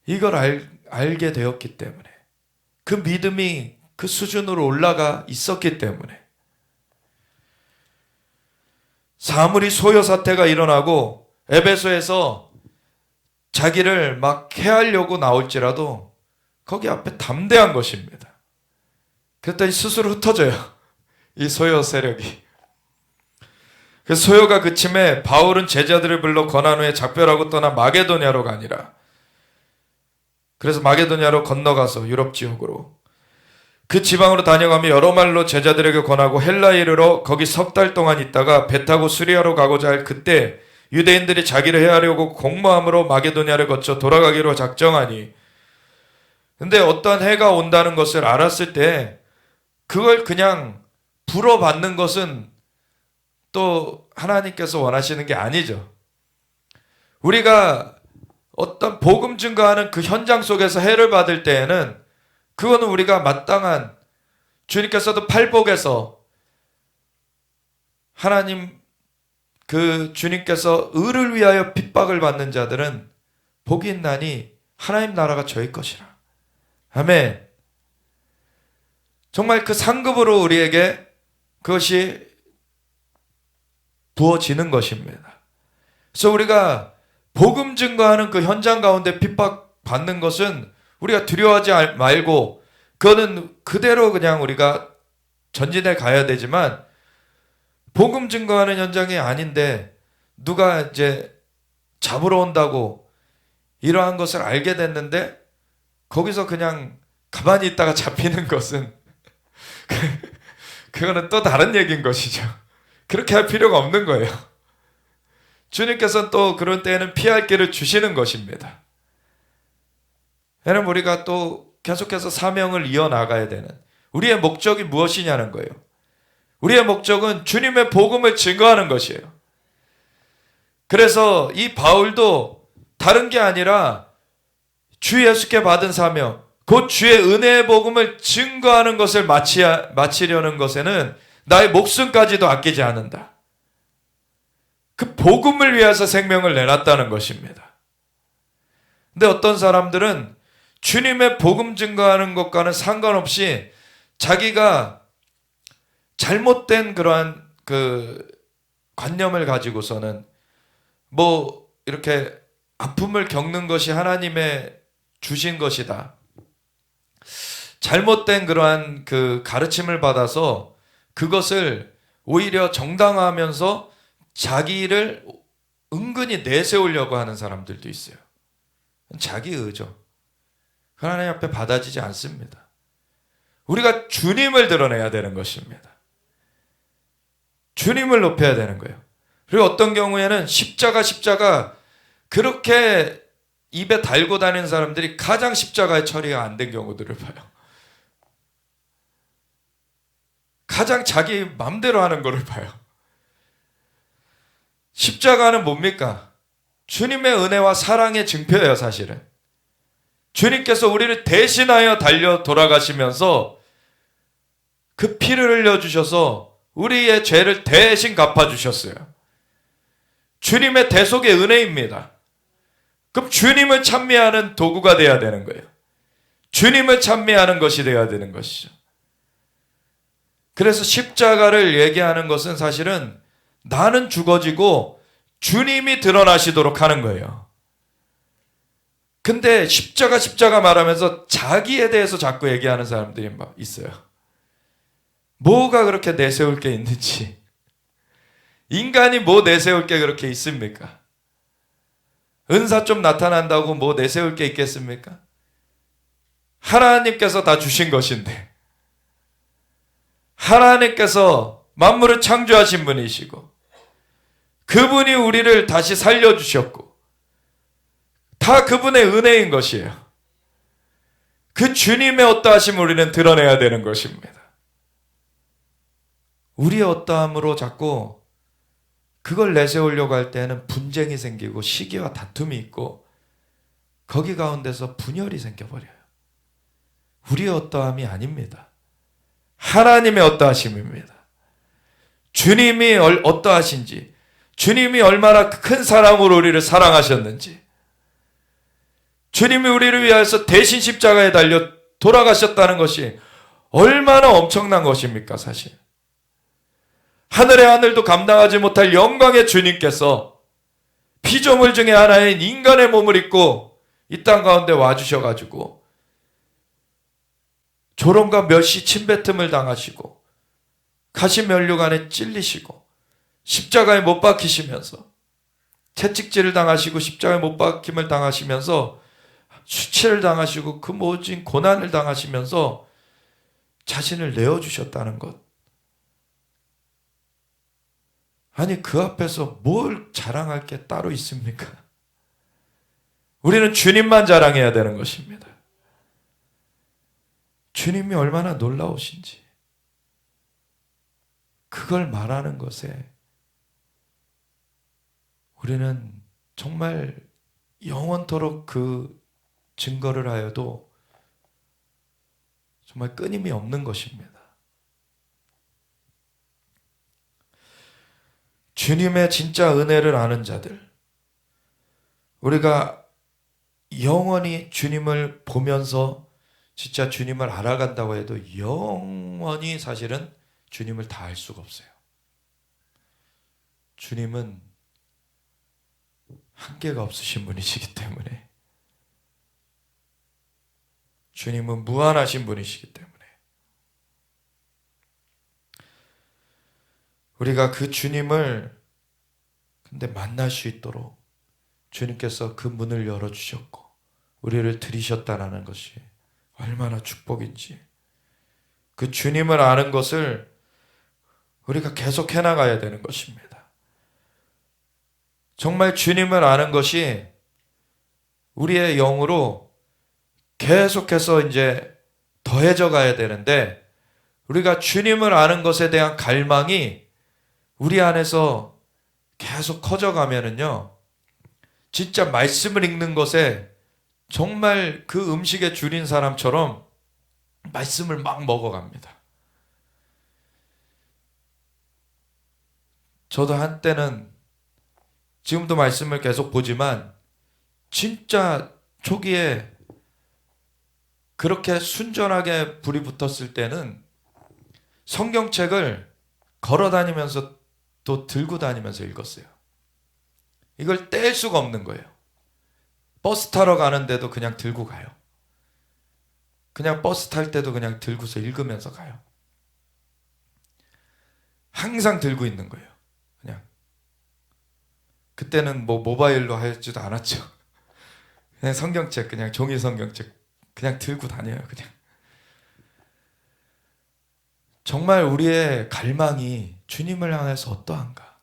이걸 알게 되었기 때문에, 그 믿음이 그 수준으로 올라가 있었기 때문에. 사물이 소요 사태가 일어나고 에베소에서 자기를 막 해하려고 나올지라도 거기 앞에 담대한 것입니다. 그랬더니 스스로 흩어져요. 이 소요 세력이. 그 소요가 그침에 바울은 제자들을 불러 권한 후에 작별하고 떠나 마게도냐로 가니라. 그래서 마게도냐로 건너가서 유럽 지역으로 그 지방으로 다녀가며 여러 말로 제자들에게 권하고 헬라에 이르러 거기 석 달 동안 있다가 배 타고 수리아로 가고자 할 그때 유대인들이 자기를 해하려고 공모함으로 마게도냐를 거쳐 돌아가기로 작정하니, 근데 어떤 해가 온다는 것을 알았을 때 그걸 그냥 불어받는 것은 또 하나님께서 원하시는 게 아니죠. 우리가 어떤 복음 증거하는 그 현장 속에서 해를 받을 때에는 그거는 우리가 마땅한, 주님께서도 팔복에서 하나님 그 주님께서 의를 위하여 핍박을 받는 자들은 복이 있나니 하나님 나라가 저희 것이라. 아멘. 정말 그 상급으로 우리에게 그것이 부어지는 것입니다. 그래서 우리가 복음 증거하는 그 현장 가운데 핍박받는 것은 우리가 두려워하지 말고 그거는 그대로 그냥 우리가 전진해 가야 되지만, 복음 증거하는 현장이 아닌데 누가 이제 잡으러 온다고 이러한 것을 알게 됐는데 거기서 그냥 가만히 있다가 잡히는 것은 그거는 또 다른 얘기인 것이죠. 그렇게 할 필요가 없는 거예요. 주님께서는 또 그런 때에는 피할 길을 주시는 것입니다. 왜냐하면 우리가 또 계속해서 사명을 이어나가야 되는, 우리의 목적이 무엇이냐는 거예요. 우리의 목적은 주님의 복음을 증거하는 것이에요. 그래서 이 바울도 다른 게 아니라 주 예수께 받은 사명, 곧 주의 은혜의 복음을 증거하는 것을 마치려는 것에는 나의 목숨까지도 아끼지 않는다. 그 복음을 위해서 생명을 내놨다는 것입니다. 근데 어떤 사람들은 주님의 복음 증거하는 것과는 상관없이 자기가 잘못된 그러한 그 관념을 가지고서는 뭐 이렇게 아픔을 겪는 것이 하나님의 주신 것이다, 잘못된 그러한 그 가르침을 받아서 그것을 오히려 정당화하면서 자기를 은근히 내세우려고 하는 사람들도 있어요. 자기 의죠. 하나님 앞에 받아지지 않습니다. 우리가 주님을 드러내야 되는 것입니다. 주님을 높여야 되는 거예요. 그리고 어떤 경우에는 십자가 그렇게 입에 달고 다니는 사람들이 가장 십자가의 처리가 안 된 경우들을 봐요. 가장 자기 맘대로 하는 거를 봐요. 십자가는 뭡니까? 주님의 은혜와 사랑의 증표예요, 사실은. 주님께서 우리를 대신하여 달려 돌아가시면서 그 피를 흘려주셔서 우리의 죄를 대신 갚아주셨어요. 주님의 대속의 은혜입니다. 그럼 주님을 찬미하는 도구가 되어야 되는 거예요. 주님을 찬미하는 것이 되어야 되는 것이죠. 그래서 십자가를 얘기하는 것은 사실은 나는 죽어지고 주님이 드러나시도록 하는 거예요. 근데 십자가 말하면서 자기에 대해서 자꾸 얘기하는 사람들이 막 있어요. 뭐가 그렇게 내세울 게 있는지. 인간이 뭐 내세울 게 그렇게 있습니까? 은사 좀 나타난다고 뭐 내세울 게 있겠습니까? 하나님께서 다 주신 것인데, 하나님께서 만물을 창조하신 분이시고 그분이 우리를 다시 살려주셨고 다 그분의 은혜인 것이에요. 그 주님의 어떠하심을 우리는 드러내야 되는 것입니다. 우리의 어떠함으로 자꾸 그걸 내세우려고 할 때는 분쟁이 생기고 시기와 다툼이 있고 거기 가운데서 분열이 생겨버려요. 우리의 어떠함이 아닙니다. 하나님의 어떠하심입니다. 주님이 어떠하신지, 주님이 얼마나 큰 사랑으로 우리를 사랑하셨는지, 주님이 우리를 위하여서 대신 십자가에 달려 돌아가셨다는 것이 얼마나 엄청난 것입니까, 사실. 하늘의 하늘도 감당하지 못할 영광의 주님께서 피조물 중에 하나인 인간의 몸을 입고 이 땅 가운데 와주셔가지고 조롱과 멸시 침뱉음을 당하시고 가시면류 안에 찔리시고 십자가에 못 박히시면서 채찍질을 당하시고 십자가에 못 박힘을 당하시면서 수치를 당하시고 그 모진 고난을 당하시면서 자신을 내어주셨다는 것. 아니 그 앞에서 뭘 자랑할 게 따로 있습니까? 우리는 주님만 자랑해야 되는 것입니다. 주님이 얼마나 놀라우신지 그걸 말하는 것에 우리는 정말 영원토록 그 증거를 하여도 정말 끊임이 없는 것입니다. 주님의 진짜 은혜를 아는 자들, 우리가 영원히 주님을 보면서 진짜 주님을 알아간다고 해도 영원히 사실은 주님을 다 알 수가 없어요. 주님은 한계가 없으신 분이시기 때문에, 주님은 무한하신 분이시기 때문에 우리가 그 주님을 근데 만날 수 있도록 주님께서 그 문을 열어주셨고 우리를 들이셨다는 것이 얼마나 축복인지, 그 주님을 아는 것을 우리가 계속 해나가야 되는 것입니다. 정말 주님을 아는 것이 우리의 영으로 계속해서 이제 더해져 가야 되는데, 우리가 주님을 아는 것에 대한 갈망이 우리 안에서 계속 커져가면은요, 진짜 말씀을 읽는 것에 정말 그 음식에 줄인 사람처럼 말씀을 막 먹어갑니다. 저도 한때는, 지금도 말씀을 계속 보지만 진짜 초기에 그렇게 순전하게 불이 붙었을 때는 성경책을 걸어 다니면서 또 들고 다니면서 읽었어요. 이걸 뗄 수가 없는 거예요. 버스 타러 가는데도 그냥 들고 가요. 그냥 버스 탈 때도 그냥 들고서 읽으면서 가요. 항상 들고 있는 거예요. 그냥. 그때는 뭐 모바일로 하지도 않았죠. 그냥 성경책, 그냥 종이 성경책 그냥 들고 다녀요. 그냥. 정말 우리의 갈망이 주님을 향해서 어떠한가?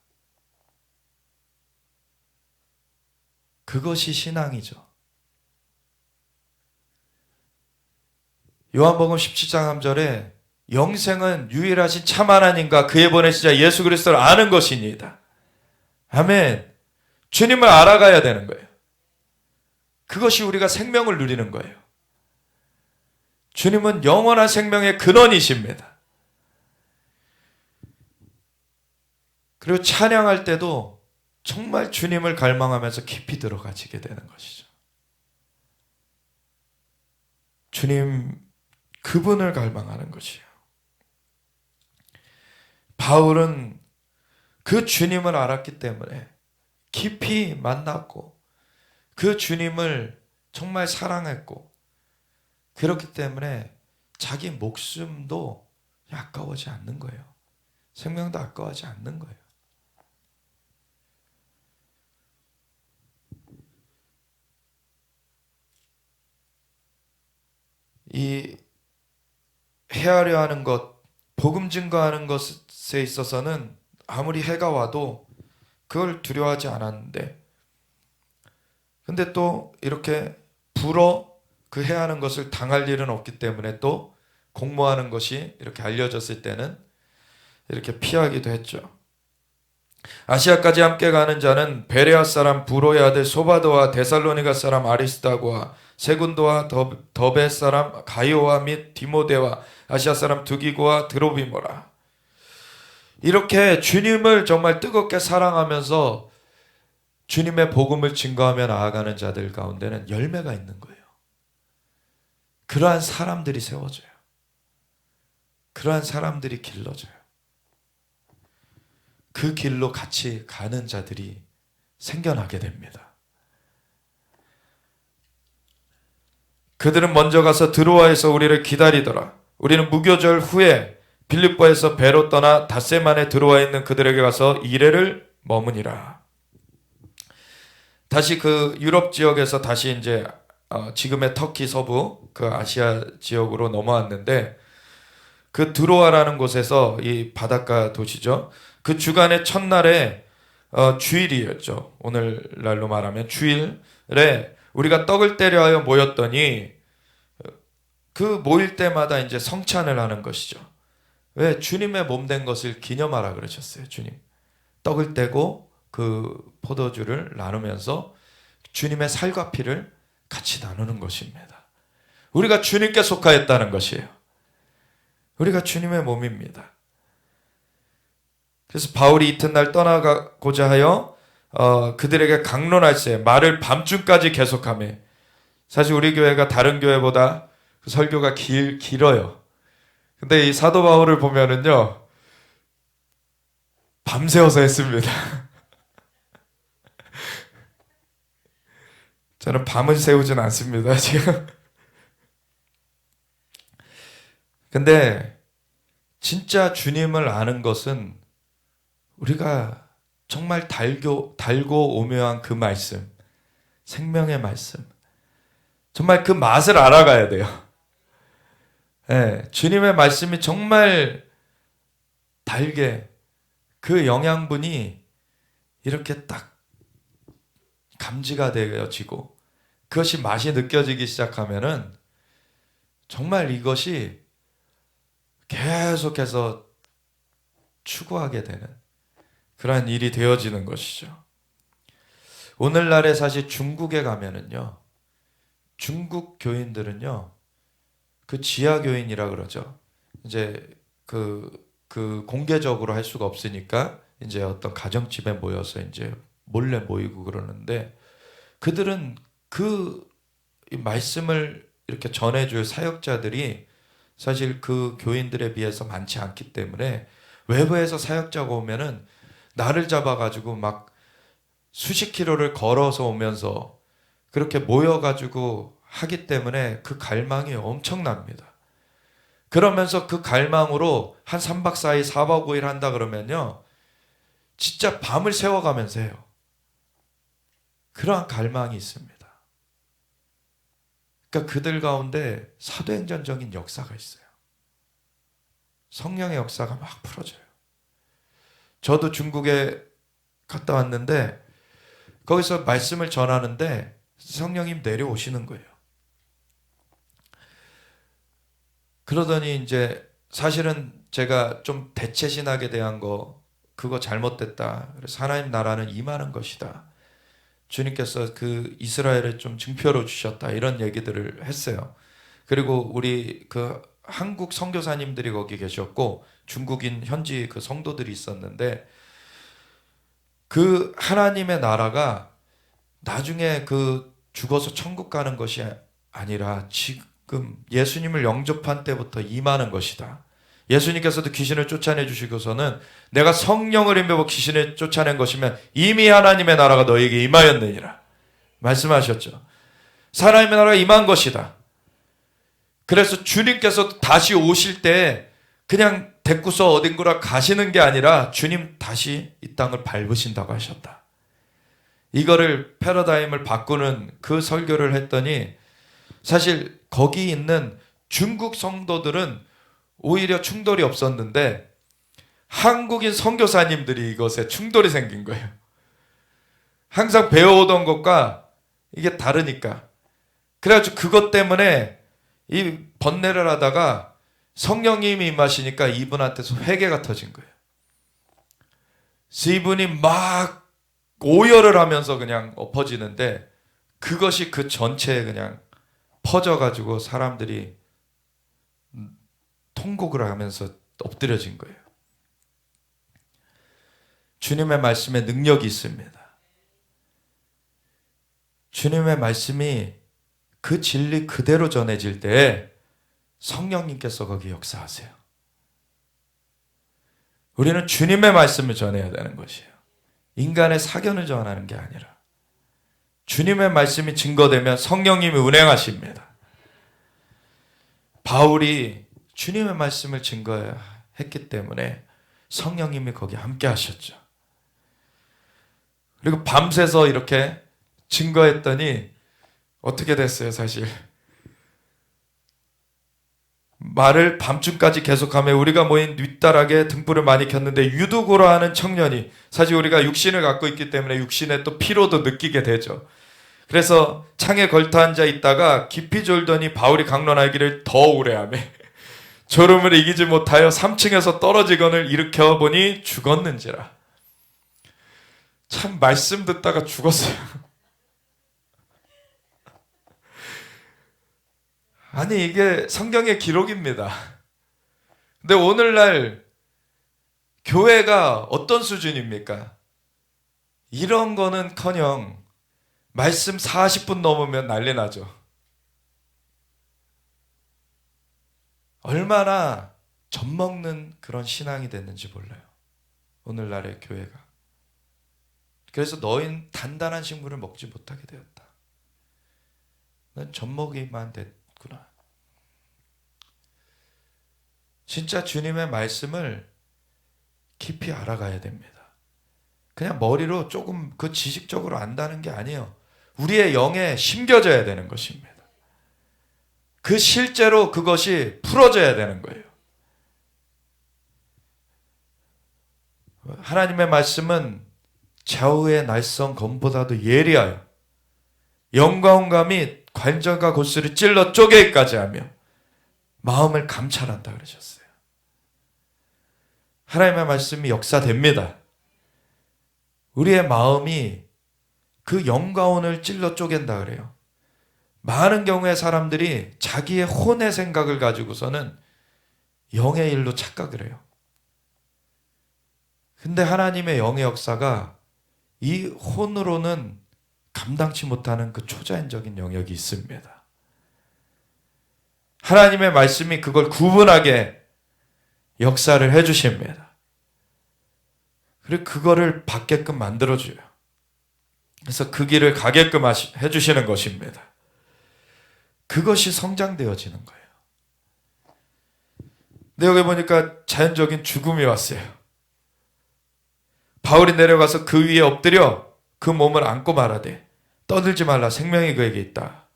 그것이 신앙이죠. 요한복음 17장 3절에 영생은 유일하신 참 하나님과 그의 보내신 예수 그리스도를 아는 것이니이다. 아멘. 주님을 알아가야 되는 거예요. 그것이 우리가 생명을 누리는 거예요. 주님은 영원한 생명의 근원이십니다. 그리고 찬양할 때도 정말 주님을 갈망하면서 깊이 들어가지게 되는 것이죠. 주님, 그분을 갈망하는 것이에요. 바울은 그 주님을 알았기 때문에 깊이 만났고 그 주님을 정말 사랑했고, 그렇기 때문에 자기 목숨도 아까워하지 않는 거예요. 생명도 아까워하지 않는 거예요. 이 헤아려 하는 것, 복음 증거하는 것에 있어서는 아무리 해가 와도 그걸 두려워하지 않았는데, 근데 또 이렇게 불어 그 해야 하는 것을 당할 일은 없기 때문에 또 공모하는 것이 이렇게 알려졌을 때는 이렇게 피하기도 했죠. 아시아까지 함께 가는 자는 베레아 사람 부로의 아들 소바도와 데살로니가 사람 아리스다고와 세군도와 더베 사람 가이오와 및 디모데와 아시아 사람 두기고와 드로비모라. 이렇게 주님을 정말 뜨겁게 사랑하면서 주님의 복음을 증거하며 나아가는 자들 가운데는 열매가 있는 거예요. 그러한 사람들이 세워져요. 그러한 사람들이 길러져요. 그 길로 같이 가는 자들이 생겨나게 됩니다. 그들은 먼저 가서 드로아에서 우리를 기다리더라. 우리는 무교절 후에 빌립보에서 배로 떠나 닷새만에 들어와 있는 그들에게 가서 이레를 머무니라. 다시 그 유럽 지역에서 다시 이제 지금의 터키 서부 그 아시아 지역으로 넘어왔는데, 그 드로아라는 곳에서 이 바닷가 도시죠. 그 주간의 첫날에 주일이었죠. 오늘날로 말하면 주일에 우리가 떡을 때려 하여 모였더니 그 모일 때마다 이제 성찬을 하는 것이죠. 왜? 주님의 몸 된 것을 기념하라 그러셨어요. 주님. 떡을 떼고 그 포도주를 나누면서 주님의 살과 피를 같이 나누는 것입니다. 우리가 주님께 속하였다는 것이에요. 우리가 주님의 몸입니다. 그래서 바울이 이튿날 떠나가고자 하여 그들에게 강론할세 말을 밤중까지 계속하며, 사실 우리 교회가 다른 교회보다 그 설교가 길어요. 근데 이 사도 바울을 보면은요, 밤새워서 했습니다. 저는 밤을 새우진 않습니다, 지금. 근데 진짜 주님을 아는 것은 우리가 정말 달고 오묘한 그 말씀, 생명의 말씀, 정말 그 맛을 알아가야 돼요. 네, 주님의 말씀이 정말 달게 그 영양분이 이렇게 딱 감지가 되어지고 그것이 맛이 느껴지기 시작하면은 정말 이것이 계속해서 추구하게 되는 그러한 일이 되어지는 것이죠. 오늘날에 사실 중국에 가면은요, 중국 교인들은요, 그 지하 교인이라 그러죠. 이제 그 공개적으로 할 수가 없으니까 이제 어떤 가정집에 모여서 이제 몰래 모이고 그러는데, 그들은 그 말씀을 이렇게 전해줄 사역자들이 사실 그 교인들에 비해서 많지 않기 때문에 외부에서 사역자가 오면은 나를 잡아가지고 막 수십 킬로를 걸어서 오면서 그렇게 모여가지고 하기 때문에 그 갈망이 엄청납니다. 그러면서 그 갈망으로 한 3박 4일, 4박 5일 한다 그러면요, 진짜 밤을 새워가면서 해요. 그러한 갈망이 있습니다. 그러니까 그들 가운데 사도행전적인 역사가 있어요. 성령의 역사가 막 풀어져요. 저도 중국에 갔다 왔는데 거기서 말씀을 전하는데 성령님 내려오시는 거예요. 그러더니 이제 사실은 제가 좀 대체신학에 대한 그거 잘못됐다. 그래서 하나님 나라는 임하는 것이다. 주님께서 그 이스라엘을 좀 증표로 주셨다. 이런 얘기들을 했어요. 그리고 우리 그 한국 선교사님들이 거기 계셨고 중국인 현지 그 성도들이 있었는데, 그 하나님의 나라가 나중에 그 죽어서 천국 가는 것이 아니라 지금 예수님을 영접한 때부터 임하는 것이다. 예수님께서도 귀신을 쫓아내 주시고서는 내가 성령을 힘입어 귀신을 쫓아낸 것이면 이미 하나님의 나라가 너에게 임하였느니라 말씀하셨죠. 하나님의 나라가 임한 것이다. 그래서 주님께서 다시 오실 때 그냥 데리고서 어딘가로 가시는 게 아니라 주님 다시 이 땅을 밟으신다고 하셨다. 이거를 패러다임을 바꾸는 그 설교를 했더니 사실 거기 있는 중국 성도들은 오히려 충돌이 없었는데 한국인 선교사님들이 이것에 충돌이 생긴 거예요. 항상 배워오던 것과 이게 다르니까. 그래가지고 그것 때문에 이 번뇌를 하다가 성령님이 임하시니까 이분한테서 회개가 터진 거예요. 그래서 이분이 막 오열을 하면서 그냥 엎어지는데 그것이 그 전체에 그냥 퍼져가지고 사람들이 통곡을 하면서 엎드려진 거예요. 주님의 말씀에 능력이 있습니다. 주님의 말씀이 그 진리 그대로 전해질 때 성령님께서 거기 역사하세요. 우리는 주님의 말씀을 전해야 되는 것이에요. 인간의 사견을 전하는 게 아니라 주님의 말씀이 증거되면 성령님이 운행하십니다. 바울이 주님의 말씀을 증거했기 때문에 성령님이 거기 함께 하셨죠. 그리고 밤새서 이렇게 증거했더니 어떻게 됐어요, 사실. 말을 밤중까지 계속하며 우리가 모인 윗다락에 등불을 많이 켰는데 유두고라 하는 청년이, 사실 우리가 육신을 갖고 있기 때문에 육신의 또 피로도 느끼게 되죠. 그래서 창에 걸터 앉아 있다가 깊이 졸더니 바울이 강론하기를 더 오래하며 졸음을 이기지 못하여 3층에서 떨어지거늘 일으켜 보니 죽었는지라. 참 말씀 듣다가 죽었어요. 아니 이게 성경의 기록입니다. 근데 오늘날 교회가 어떤 수준입니까? 이런 거는커녕 말씀 40분 넘으면 난리 나죠. 얼마나 젖먹는 그런 신앙이 됐는지 몰라요. 오늘날의 교회가. 그래서 너희는 단단한 식물을 먹지 못하게 되었다. 넌 젖먹이만 됐구나. 진짜 주님의 말씀을 깊이 알아가야 됩니다. 그냥 머리로 조금 그 지식적으로 안다는 게 아니에요. 우리의 영에 심겨져야 되는 것입니다. 그 실제로 그것이 풀어져야 되는 거예요. 하나님의 말씀은 좌우의 날선 검보다도 예리하여 영광과 및 관절과 골수를 찔러 쪼개기까지 하며 마음을 감찰한다 그러셨어요. 하나님의 말씀이 역사됩니다. 우리의 마음이 그 영가온을 찔러 쪼갠다 그래요. 많은 경우에 사람들이 자기의 혼의 생각을 가지고서는 영의 일로 착각을 해요. 근데 하나님의 영의 역사가 이 혼으로는 감당치 못하는 그 초자연적인 영역이 있습니다. 하나님의 말씀이 그걸 구분하게 역사를 해주십니다. 그리고 그거를 받게끔 만들어줘요. 그래서 그 길을 가게끔 해주시는 것입니다. 그것이 성장되어지는 거예요. 근데 여기 보니까 자연적인 죽음이 왔어요. 바울이 내려가서 그 위에 엎드려 그 몸을 안고 말하되 떠들지 말라, 생명이 그에게 있다.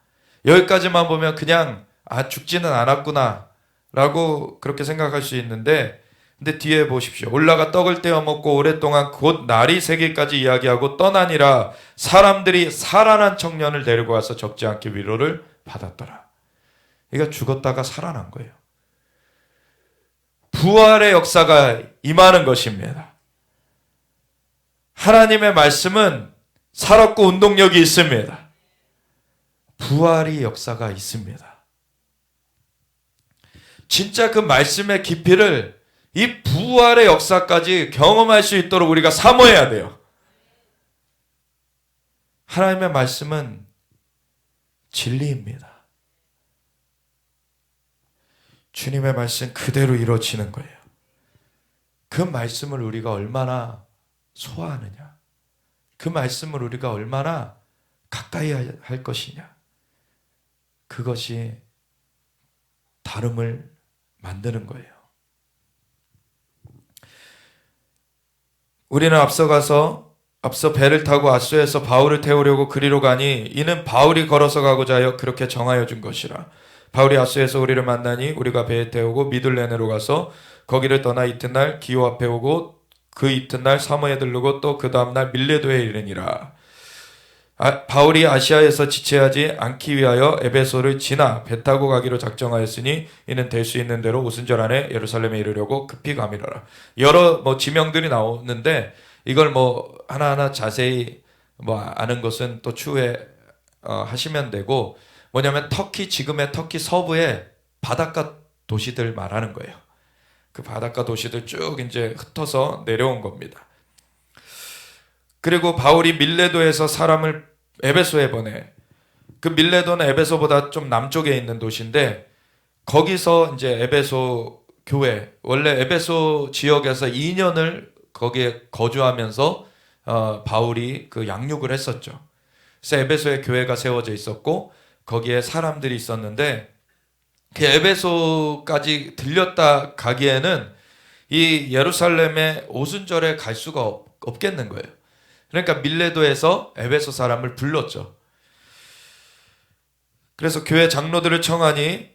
여기까지만 보면 그냥 죽지는 않았구나 라고 그렇게 생각할 수 있는데, 근데 뒤에 보십시오. 올라가 떡을 떼어 먹고 오랫동안 곧 날이 새기까지 이야기하고 떠나니라. 사람들이 살아난 청년을 데리고 와서 적지 않게 위로를 받았더라. 그러니까 죽었다가 살아난 거예요. 부활의 역사가 임하는 것입니다. 하나님의 말씀은 살았고 운동력이 있습니다. 부활의 역사가 있습니다. 진짜 그 말씀의 깊이를, 이 부활의 역사까지 경험할 수 있도록 우리가 사모해야 돼요. 하나님의 말씀은 진리입니다. 주님의 말씀 그대로 이루어지는 거예요. 그 말씀을 우리가 얼마나 소화하느냐, 그 말씀을 우리가 얼마나 가까이 할 것이냐, 그것이 다름을 만드는 거예요. 우리는 앞서 배를 타고 아소에서 바울을 태우려고 그리로 가니 이는 바울이 걸어서 가고자 하여 그렇게 정하여 준 것이라. 바울이 아소에서 우리를 만나니 우리가 배에 태우고 미둘레네로 가서 거기를 떠나 이튿날 기호 앞에 오고 그 이튿날 사모에 들르고 또 그 다음날 밀레도에 이르니라. 바울이 아시아에서 지체하지 않기 위하여 에베소를 지나 배 타고 가기로 작정하였으니 이는 될 수 있는 대로 오순절 안에 예루살렘에 이르려고 급히 가미러라. 여러 지명들이 나오는데 이걸 하나하나 자세히 아는 것은 또 추후에 하시면 되고, 뭐냐면 지금의 터키 서부의 바닷가 도시들 말하는 거예요. 그 바닷가 도시들 쭉 이제 흩어서 내려온 겁니다. 그리고 바울이 밀레도에서 사람을 에베소에 보내. 그 밀레도는 에베소보다 좀 남쪽에 있는 도시인데, 거기서 이제 에베소 교회, 원래 에베소 지역에서 2년을 거기에 거주하면서 바울이 그 양육을 했었죠. 그래서 에베소에 교회가 세워져 있었고 거기에 사람들이 있었는데, 그 에베소까지 들렸다 가기에는 이 예루살렘의 오순절에 갈 수가 없겠는 거예요. 그러니까 밀레도에서 에베소 사람을 불렀죠. 그래서 교회 장로들을 청하니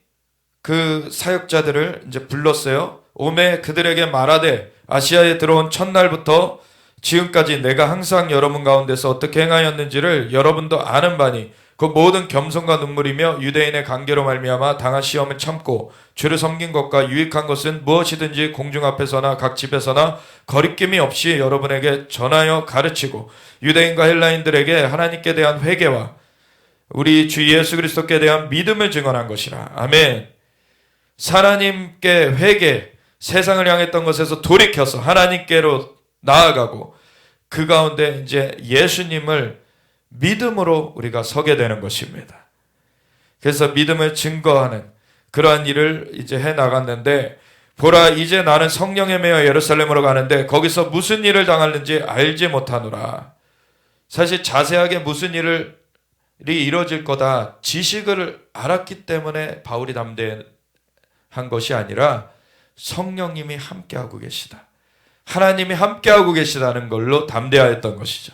그 사역자들을 이제 불렀어요. 오매 그들에게 말하되 아시아에 들어온 첫날부터 지금까지 내가 항상 여러분 가운데서 어떻게 행하였는지를 여러분도 아는 바니 그 모든 겸손과 눈물이며 유대인의 관계로 말미암아 당한 시험을 참고 주를 섬긴 것과 유익한 것은 무엇이든지 공중 앞에서나 각 집에서나 거리낌이 없이 여러분에게 전하여 가르치고 유대인과 헬라인들에게 하나님께 대한 회개와 우리 주 예수 그리스도께 대한 믿음을 증언한 것이라. 아멘. 하나님께 회개, 세상을 향했던 것에서 돌이켜서 하나님께로 나아가고 그 가운데 이제 예수님을 믿음으로 우리가 서게 되는 것입니다. 그래서 믿음을 증거하는 그러한 일을 이제 해 나갔는데, 보라 이제 나는 성령에 매여 예루살렘으로 가는데 거기서 무슨 일을 당하는지 알지 못하노라. 사실 자세하게 무슨 일이 이루어질 거다 지식을 알았기 때문에 바울이 담대한 것이 아니라 성령님이 함께하고 계시다, 하나님이 함께하고 계시다는 걸로 담대하였던 것이죠.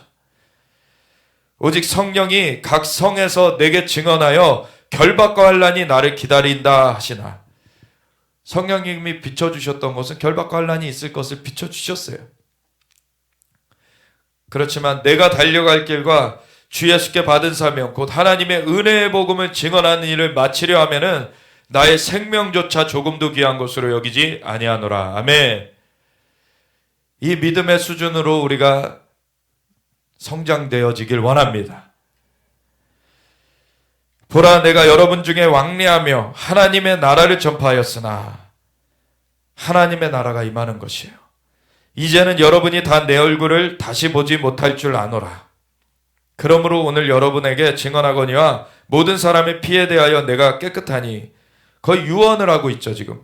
오직 성령이 각 성에서 내게 증언하여 결박과 환난이 나를 기다린다 하시나. 성령님이 비춰주셨던 것은 결박과 환난이 있을 것을 비춰주셨어요. 그렇지만 내가 달려갈 길과 주 예수께 받은 사명 곧 하나님의 은혜의 복음을 증언하는 일을 마치려 하면은 나의 생명조차 조금도 귀한 것으로 여기지 아니하노라. 아멘. 이 믿음의 수준으로 우리가 성장되어지길 원합니다. 보라 내가 여러분 중에 왕래하며 하나님의 나라를 전파하였으나, 하나님의 나라가 임하는 것이에요. 이제는 여러분이 다 내 얼굴을 다시 보지 못할 줄 아노라. 그러므로 오늘 여러분에게 증언하거니와 모든 사람의 피에 대하여 내가 깨끗하니, 거의 유언을 하고 있죠 지금.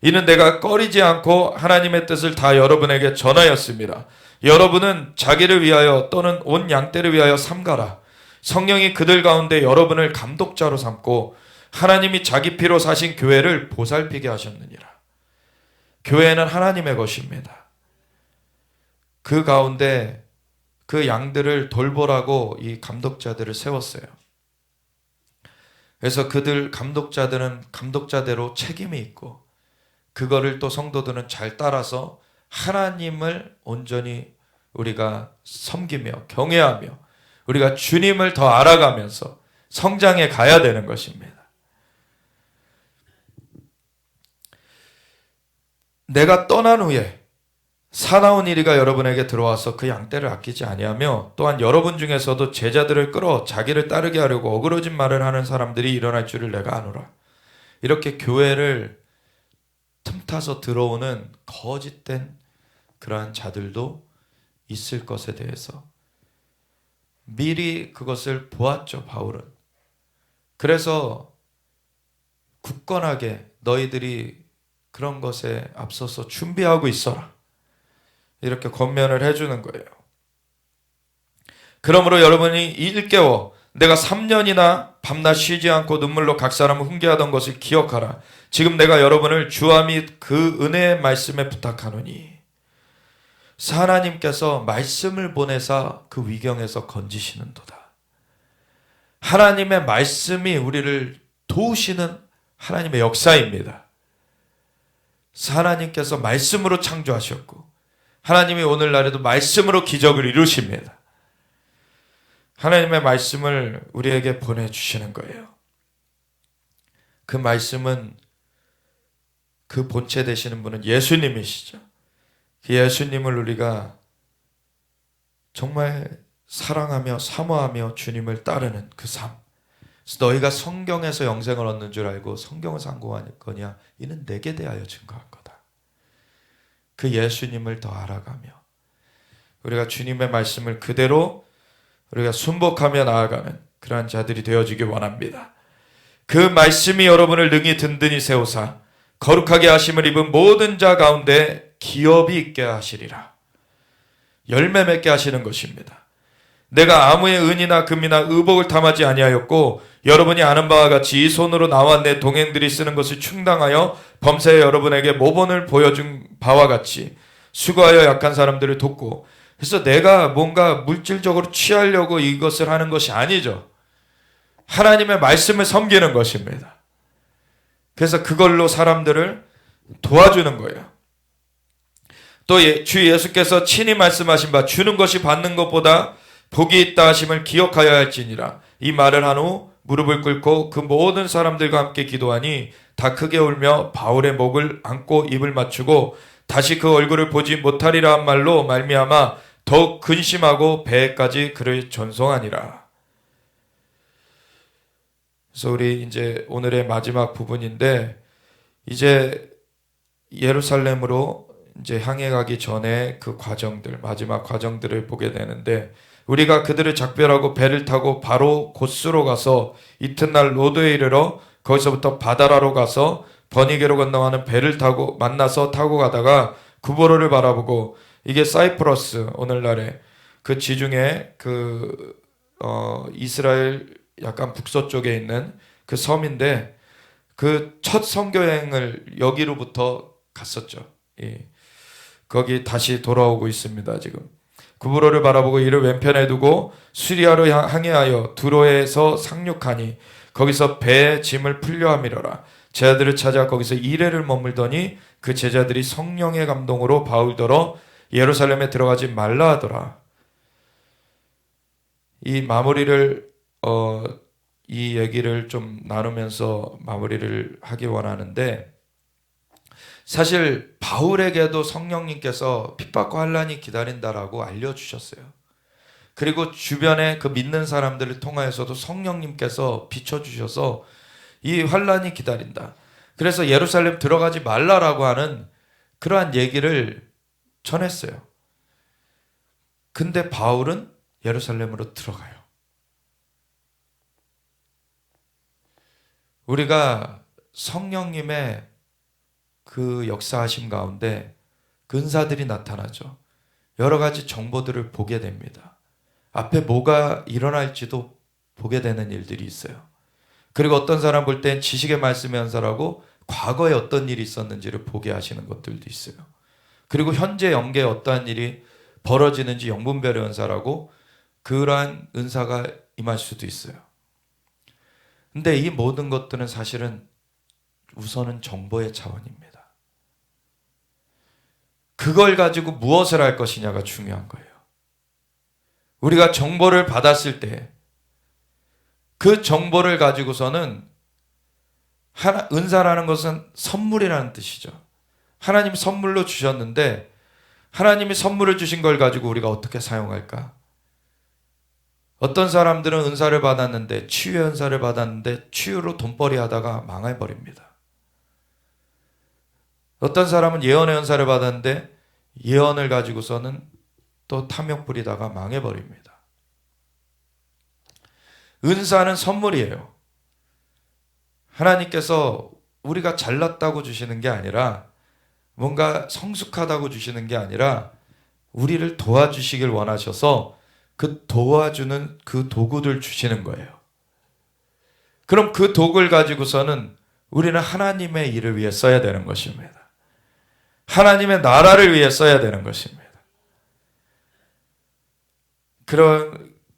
이는 내가 꺼리지 않고 하나님의 뜻을 다 여러분에게 전하였습니다. 여러분은 자기를 위하여 또는 온 양떼를 위하여 삼가라. 성령이 그들 가운데 여러분을 감독자로 삼고 하나님이 자기 피로 사신 교회를 보살피게 하셨느니라. 교회는 하나님의 것입니다. 그 가운데 그 양들을 돌보라고 이 감독자들을 세웠어요. 그래서 그들 감독자들은 감독자대로 책임이 있고 그거를 또 성도들은 잘 따라서 하나님을 온전히 우리가 섬기며 경외하며 우리가 주님을 더 알아가면서 성장해 가야 되는 것입니다. 내가 떠난 후에 사나운 이리가 여러분에게 들어와서 그 양떼를 아끼지 아니하며 또한 여러분 중에서도 제자들을 끌어 자기를 따르게 하려고 어그러진 말을 하는 사람들이 일어날 줄을 내가 아노라. 이렇게 교회를 틈타서 들어오는 거짓된 그러한 자들도 있을 것에 대해서 미리 그것을 보았죠 바울은. 그래서 굳건하게 너희들이 그런 것에 앞서서 준비하고 있어라, 이렇게 권면을 해주는 거예요. 그러므로 여러분이 일깨워 내가 3년이나 밤낮 쉬지 않고 눈물로 각 사람을 훈계하던 것을 기억하라. 지금 내가 여러분을 주와 및 그 은혜의 말씀에 부탁하노니. 하나님께서 말씀을 보내사 그 위경에서 건지시는도다. 하나님의 말씀이 우리를 도우시는 하나님의 역사입니다. 하나님께서 말씀으로 창조하셨고 하나님이 오늘날에도 말씀으로 기적을 이루십니다. 하나님의 말씀을 우리에게 보내주시는 거예요. 그 말씀은 그 본체 되시는 분은 예수님이시죠. 그 예수님을 우리가 정말 사랑하며 사모하며 주님을 따르는 그 삶. 그래서 너희가 성경에서 영생을 얻는 줄 알고 성경을 상고할 거냐? 이는 내게 대하여 증거한 거다. 그 예수님을 더 알아가며 우리가 주님의 말씀을 그대로 우리가 순복하며 나아가는 그러한 자들이 되어지기 원합니다. 그 말씀이 여러분을 능히 든든히 세우사 거룩하게 하심을 입은 모든 자 가운데 기업이 있게 하시리라. 열매 맺게 하시는 것입니다. 내가 아무의 은이나 금이나 의복을 탐하지 아니하였고 여러분이 아는 바와 같이 이 손으로 나와 내 동행들이 쓰는 것을 충당하여 범사에 여러분에게 모본을 보여준 바와 같이 수고하여 약한 사람들을 돕고, 그래서 내가 뭔가 물질적으로 취하려고 이것을 하는 것이 아니죠. 하나님의 말씀을 섬기는 것입니다. 그래서 그걸로 사람들을 도와주는 거예요. 또 주 예수께서 친히 말씀하신 바 주는 것이 받는 것보다 복이 있다 하심을 기억하여야 할지니라. 이 말을 한 후 무릎을 꿇고 그 모든 사람들과 함께 기도하니 다 크게 울며 바울의 목을 안고 입을 맞추고 다시 그 얼굴을 보지 못하리라 한 말로 말미암아 더욱 근심하고 배에까지 그를 전송하니라. 그래서 우리 이제 오늘의 마지막 부분인데, 이제 예루살렘으로 이제 향해 가기 전에 그 과정들, 마지막 과정들을 보게 되는데, 우리가 그들을 작별하고 배를 타고 바로 고스로 가서 이튿날 로드에 이르러 거기서부터 바다라로 가서 버니게로 건너가는 배를 타고 만나서 타고 가다가 구보로를 바라보고, 이게 사이프러스, 오늘날의 그 지중해 이스라엘 약간 북서쪽에 있는 그 섬인데, 그 첫 선교 여행을 여기로부터 갔었죠. 거기 다시 돌아오고 있습니다. 지금 구브로를 바라보고 이를 왼편에 두고 수리아로 항해하여 두로에서 상륙하니 거기서 배에 짐을 풀려함이러라. 제자들을 찾아 거기서 이레를 머물더니 그 제자들이 성령의 감동으로 바울더러 예루살렘에 들어가지 말라 하더라. 이 마무리를 이 얘기를 좀 나누면서 마무리를 하기 원하는데, 사실 바울에게도 성령님께서 핍박과 환난이 기다린다라고 알려주셨어요. 그리고 주변에 그 믿는 사람들을 통하여서도 성령님께서 비춰주셔서 이 환난이 기다린다. 그래서 예루살렘 들어가지 말라라고 하는 그러한 얘기를 전했어요. 근데 바울은 예루살렘으로 들어가요. 우리가 성령님의 그 역사하심 가운데 근사들이 나타나죠. 여러 가지 정보들을 보게 됩니다. 앞에 뭐가 일어날지도 보게 되는 일들이 있어요. 그리고 어떤 사람 볼 땐 지식의 말씀의 연사라고 과거에 어떤 일이 있었는지를 보게 하시는 것들도 있어요. 그리고 현재 영계에 어떠한 일이 벌어지는지 영분별의 은사라고 그러한 은사가 임할 수도 있어요. 근데 이 모든 것들은 사실은 우선은 정보의 차원입니다. 그걸 가지고 무엇을 할 것이냐가 중요한 거예요. 우리가 정보를 받았을 때 그 정보를 가지고서는 은사라는 것은 선물이라는 뜻이죠. 하나님이 선물로 주셨는데 하나님이 선물을 주신 걸 가지고 우리가 어떻게 사용할까? 어떤 사람들은 은사를 받았는데, 치유의 은사를 받았는데 치유로 돈벌이 하다가 망해버립니다. 어떤 사람은 예언의 은사를 받았는데 예언을 가지고서는 또 탐욕 부리다가 망해버립니다. 은사는 선물이에요. 하나님께서 우리가 잘났다고 주시는 게 아니라, 뭔가 성숙하다고 주시는 게 아니라 우리를 도와주시길 원하셔서 그 도와주는 그 도구들 주시는 거예요. 그럼 그 도구를 가지고서는 우리는 하나님의 일을 위해 써야 되는 것입니다. 하나님의 나라를 위해 써야 되는 것입니다.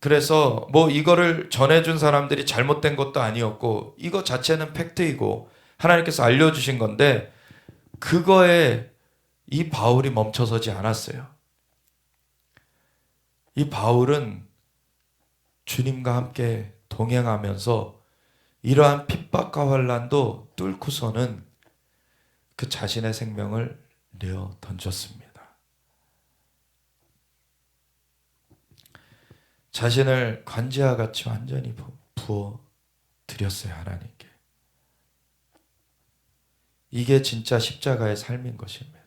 그래서 뭐 이거를 전해준 사람들이 잘못된 것도 아니었고, 이거 자체는 팩트이고 하나님께서 알려주신 건데, 그거에 이 바울이 멈춰서지 않았어요. 이 바울은 주님과 함께 동행하면서 이러한 핍박과 환난도 뚫고서는 그 자신의 생명을 내어 던졌습니다. 자신을 관제와 같이 완전히 부어 드렸어요, 하나님께. 이게 진짜 십자가의 삶인 것입니다.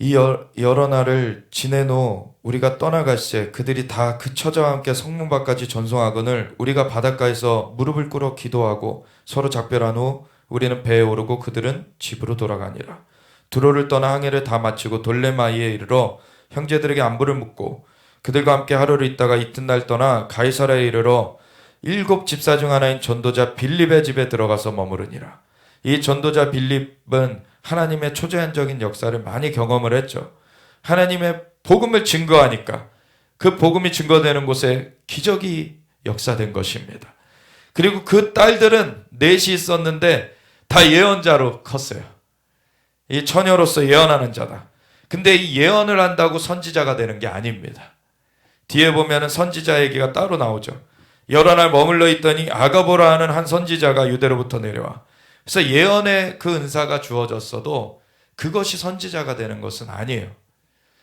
이 여러 날을 지내노 우리가 떠나갈새 그들이 다 그 처자와 함께 성문밖까지 전송하거늘 우리가 바닷가에서 무릎을 꿇어 기도하고 서로 작별한 후 우리는 배에 오르고 그들은 집으로 돌아가니라. 두로를 떠나 항해를 다 마치고 돌레마이에 이르러 형제들에게 안부를 묻고 그들과 함께 하루를 있다가 이튿날 떠나 가이사랴에 이르러 7 집사 중 하나인 전도자 빌립의 집에 들어가서 머무르니라. 이 전도자 빌립은 하나님의 초자연적인 역사를 많이 경험을 했죠. 하나님의 복음을 증거하니까 그 복음이 증거되는 곳에 기적이 역사된 것입니다. 그리고 그 딸들은 넷이 있었는데 다 예언자로 컸어요. 이 처녀로서 예언하는 자다. 근데 이 예언을 한다고 선지자가 되는 게 아닙니다. 뒤에 보면은 선지자 얘기가 따로 나오죠. 여러 날 머물러 있더니 아가보라 하는 한 선지자가 유대로부터 내려와. 그래서 예언의 그 은사가 주어졌어도 그것이 선지자가 되는 것은 아니에요.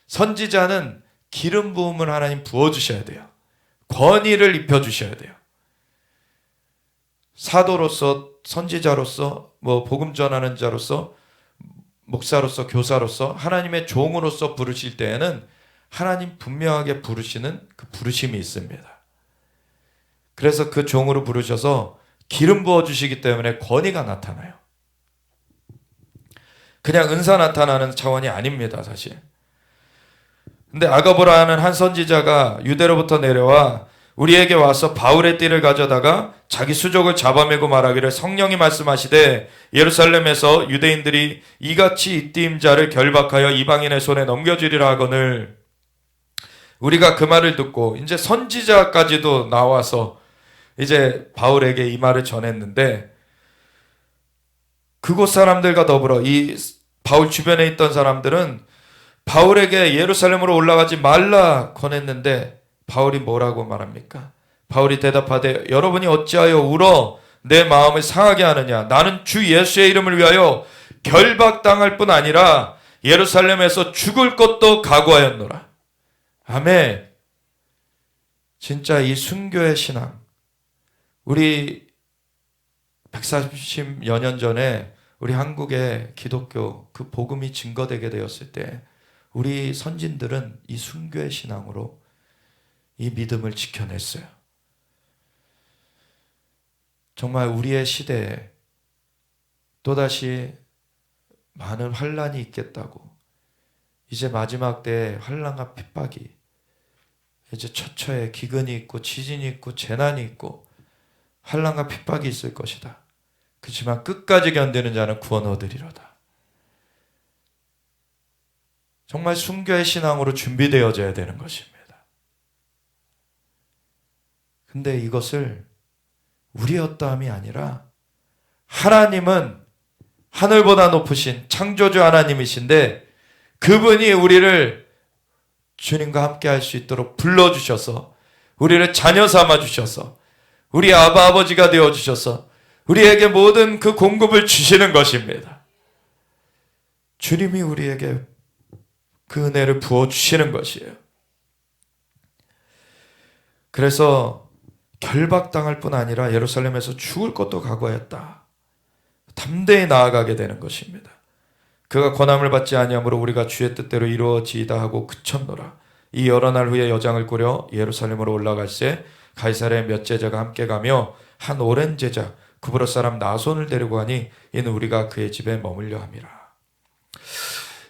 선지자는 기름 부음을 하나님 부어주셔야 돼요. 권위를 입혀주셔야 돼요. 사도로서, 선지자로서, 복음 전하는 자로서, 목사로서, 교사로서, 하나님의 종으로서 부르실 때에는 하나님 분명하게 부르시는 그 부르심이 있습니다. 그래서 그 종으로 부르셔서 기름 부어주시기 때문에 권위가 나타나요. 그냥 은사 나타나는 차원이 아닙니다, 사실. 근데 아가보라 하는 한 선지자가 유대로부터 내려와 우리에게 와서 바울의 띠를 가져다가 자기 수족을 잡아매고 말하기를 성령이 말씀하시되 예루살렘에서 유대인들이 이같이 이 띠임자를 결박하여 이방인의 손에 넘겨주리라 하거늘 우리가 그 말을 듣고 이제 선지자까지도 나와서 이제 바울에게 이 말을 전했는데 그곳 사람들과 더불어 이 바울 주변에 있던 사람들은 바울에게 예루살렘으로 올라가지 말라 권했는데 바울이 뭐라고 말합니까? 바울이 대답하되 여러분이 어찌하여 울어 내 마음을 상하게 하느냐? 나는 주 예수의 이름을 위하여 결박당할 뿐 아니라 예루살렘에서 죽을 것도 각오하였노라. 아멘. 진짜 이 순교의 신앙, 우리 140여 년 전에 우리 한국의 기독교 그 복음이 증거되게 되었을 때 우리 선진들은 이 순교의 신앙으로 이 믿음을 지켜냈어요. 정말 우리의 시대에 또다시 많은 환란이 있겠다고, 이제 마지막 때에 환란과 핍박이, 이제 처처에 기근이 있고 지진이 있고 재난이 있고 환란과 핍박이 있을 것이다. 그렇지만 끝까지 견디는 자는 구원 얻으리로다. 정말 순교의 신앙으로 준비되어져야 되는 것입니다. 근데 이것을 우리의 어떠함이 아니라 하나님은 하늘보다 높으신 창조주 하나님이신데 그분이 우리를 주님과 함께 할 수 있도록 불러주셔서 우리를 자녀 삼아 주셔서 우리 아바 아버지가 되어주셔서 우리에게 모든 그 공급을 주시는 것입니다. 주님이 우리에게 그 은혜를 부어주시는 것이에요. 그래서 결박당할 뿐 아니라 예루살렘에서 죽을 것도 각오하였다. 담대히 나아가게 되는 것입니다. 그가 권함을 받지 아니하므로 우리가 주의 뜻대로 이루어지이다 하고 그쳤노라. 이 여러 날 후에 여장을 꾸려 예루살렘으로 올라갈새 가이사랴의 몇 제자가 함께 가며 한 오랜 제자 구브로 사람 나손을 데리고 가니 이는 우리가 그의 집에 머물려 함이라.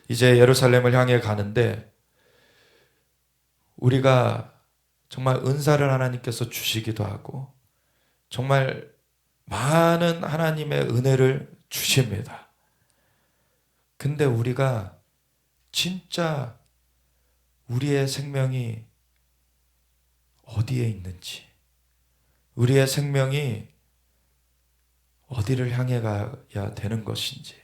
이제 예루살렘을 향해 가는데 우리가 정말 은사를 하나님께서 주시기도 하고 정말 많은 하나님의 은혜를 주십니다. 근데 우리가 진짜 우리의 생명이 어디에 있는지, 우리의 생명이 어디를 향해 가야 되는 것인지,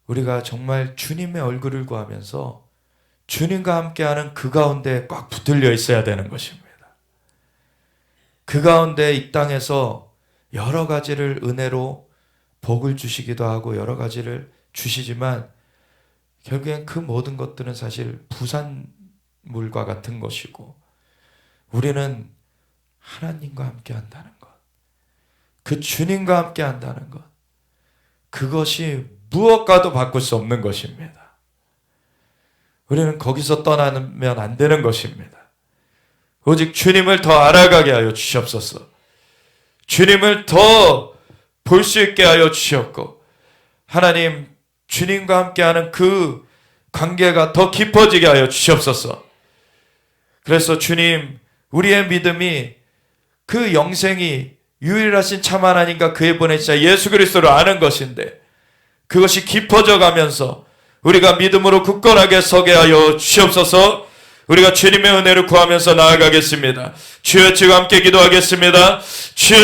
우리가 정말 주님의 얼굴을 구하면서 주님과 함께하는 그 가운데 꽉 붙들려 있어야 되는 것입니다. 그 가운데 이 땅에서 여러 가지를 은혜로 복을 주시기도 하고 여러 가지를 주시지만 결국엔 그 모든 것들은 사실 부산물과 같은 것이고 우리는 하나님과 함께 한다는 것, 그 주님과 함께 한다는 것, 그것이 무엇과도 바꿀 수 없는 것입니다. 우리는 거기서 떠나면 안 되는 것입니다. 오직 주님을 더 알아가게 하여 주시옵소서. 주님을 더 볼 수 있게 하여 주시옵고 하나님 주님과 함께하는 그 관계가 더 깊어지게 하여 주시옵소서. 그래서 주님 우리의 믿음이 그 영생이 유일하신 참 하나님과 그의 보내신 예수 그리스도를 아는 것인데 그것이 깊어져 가면서 우리가 믿음으로 굳건하게 서게 하여 주시옵소서. 우리가 주님의 은혜를 구하면서 나아가겠습니다. 주여, 지금 함께 기도하겠습니다. 주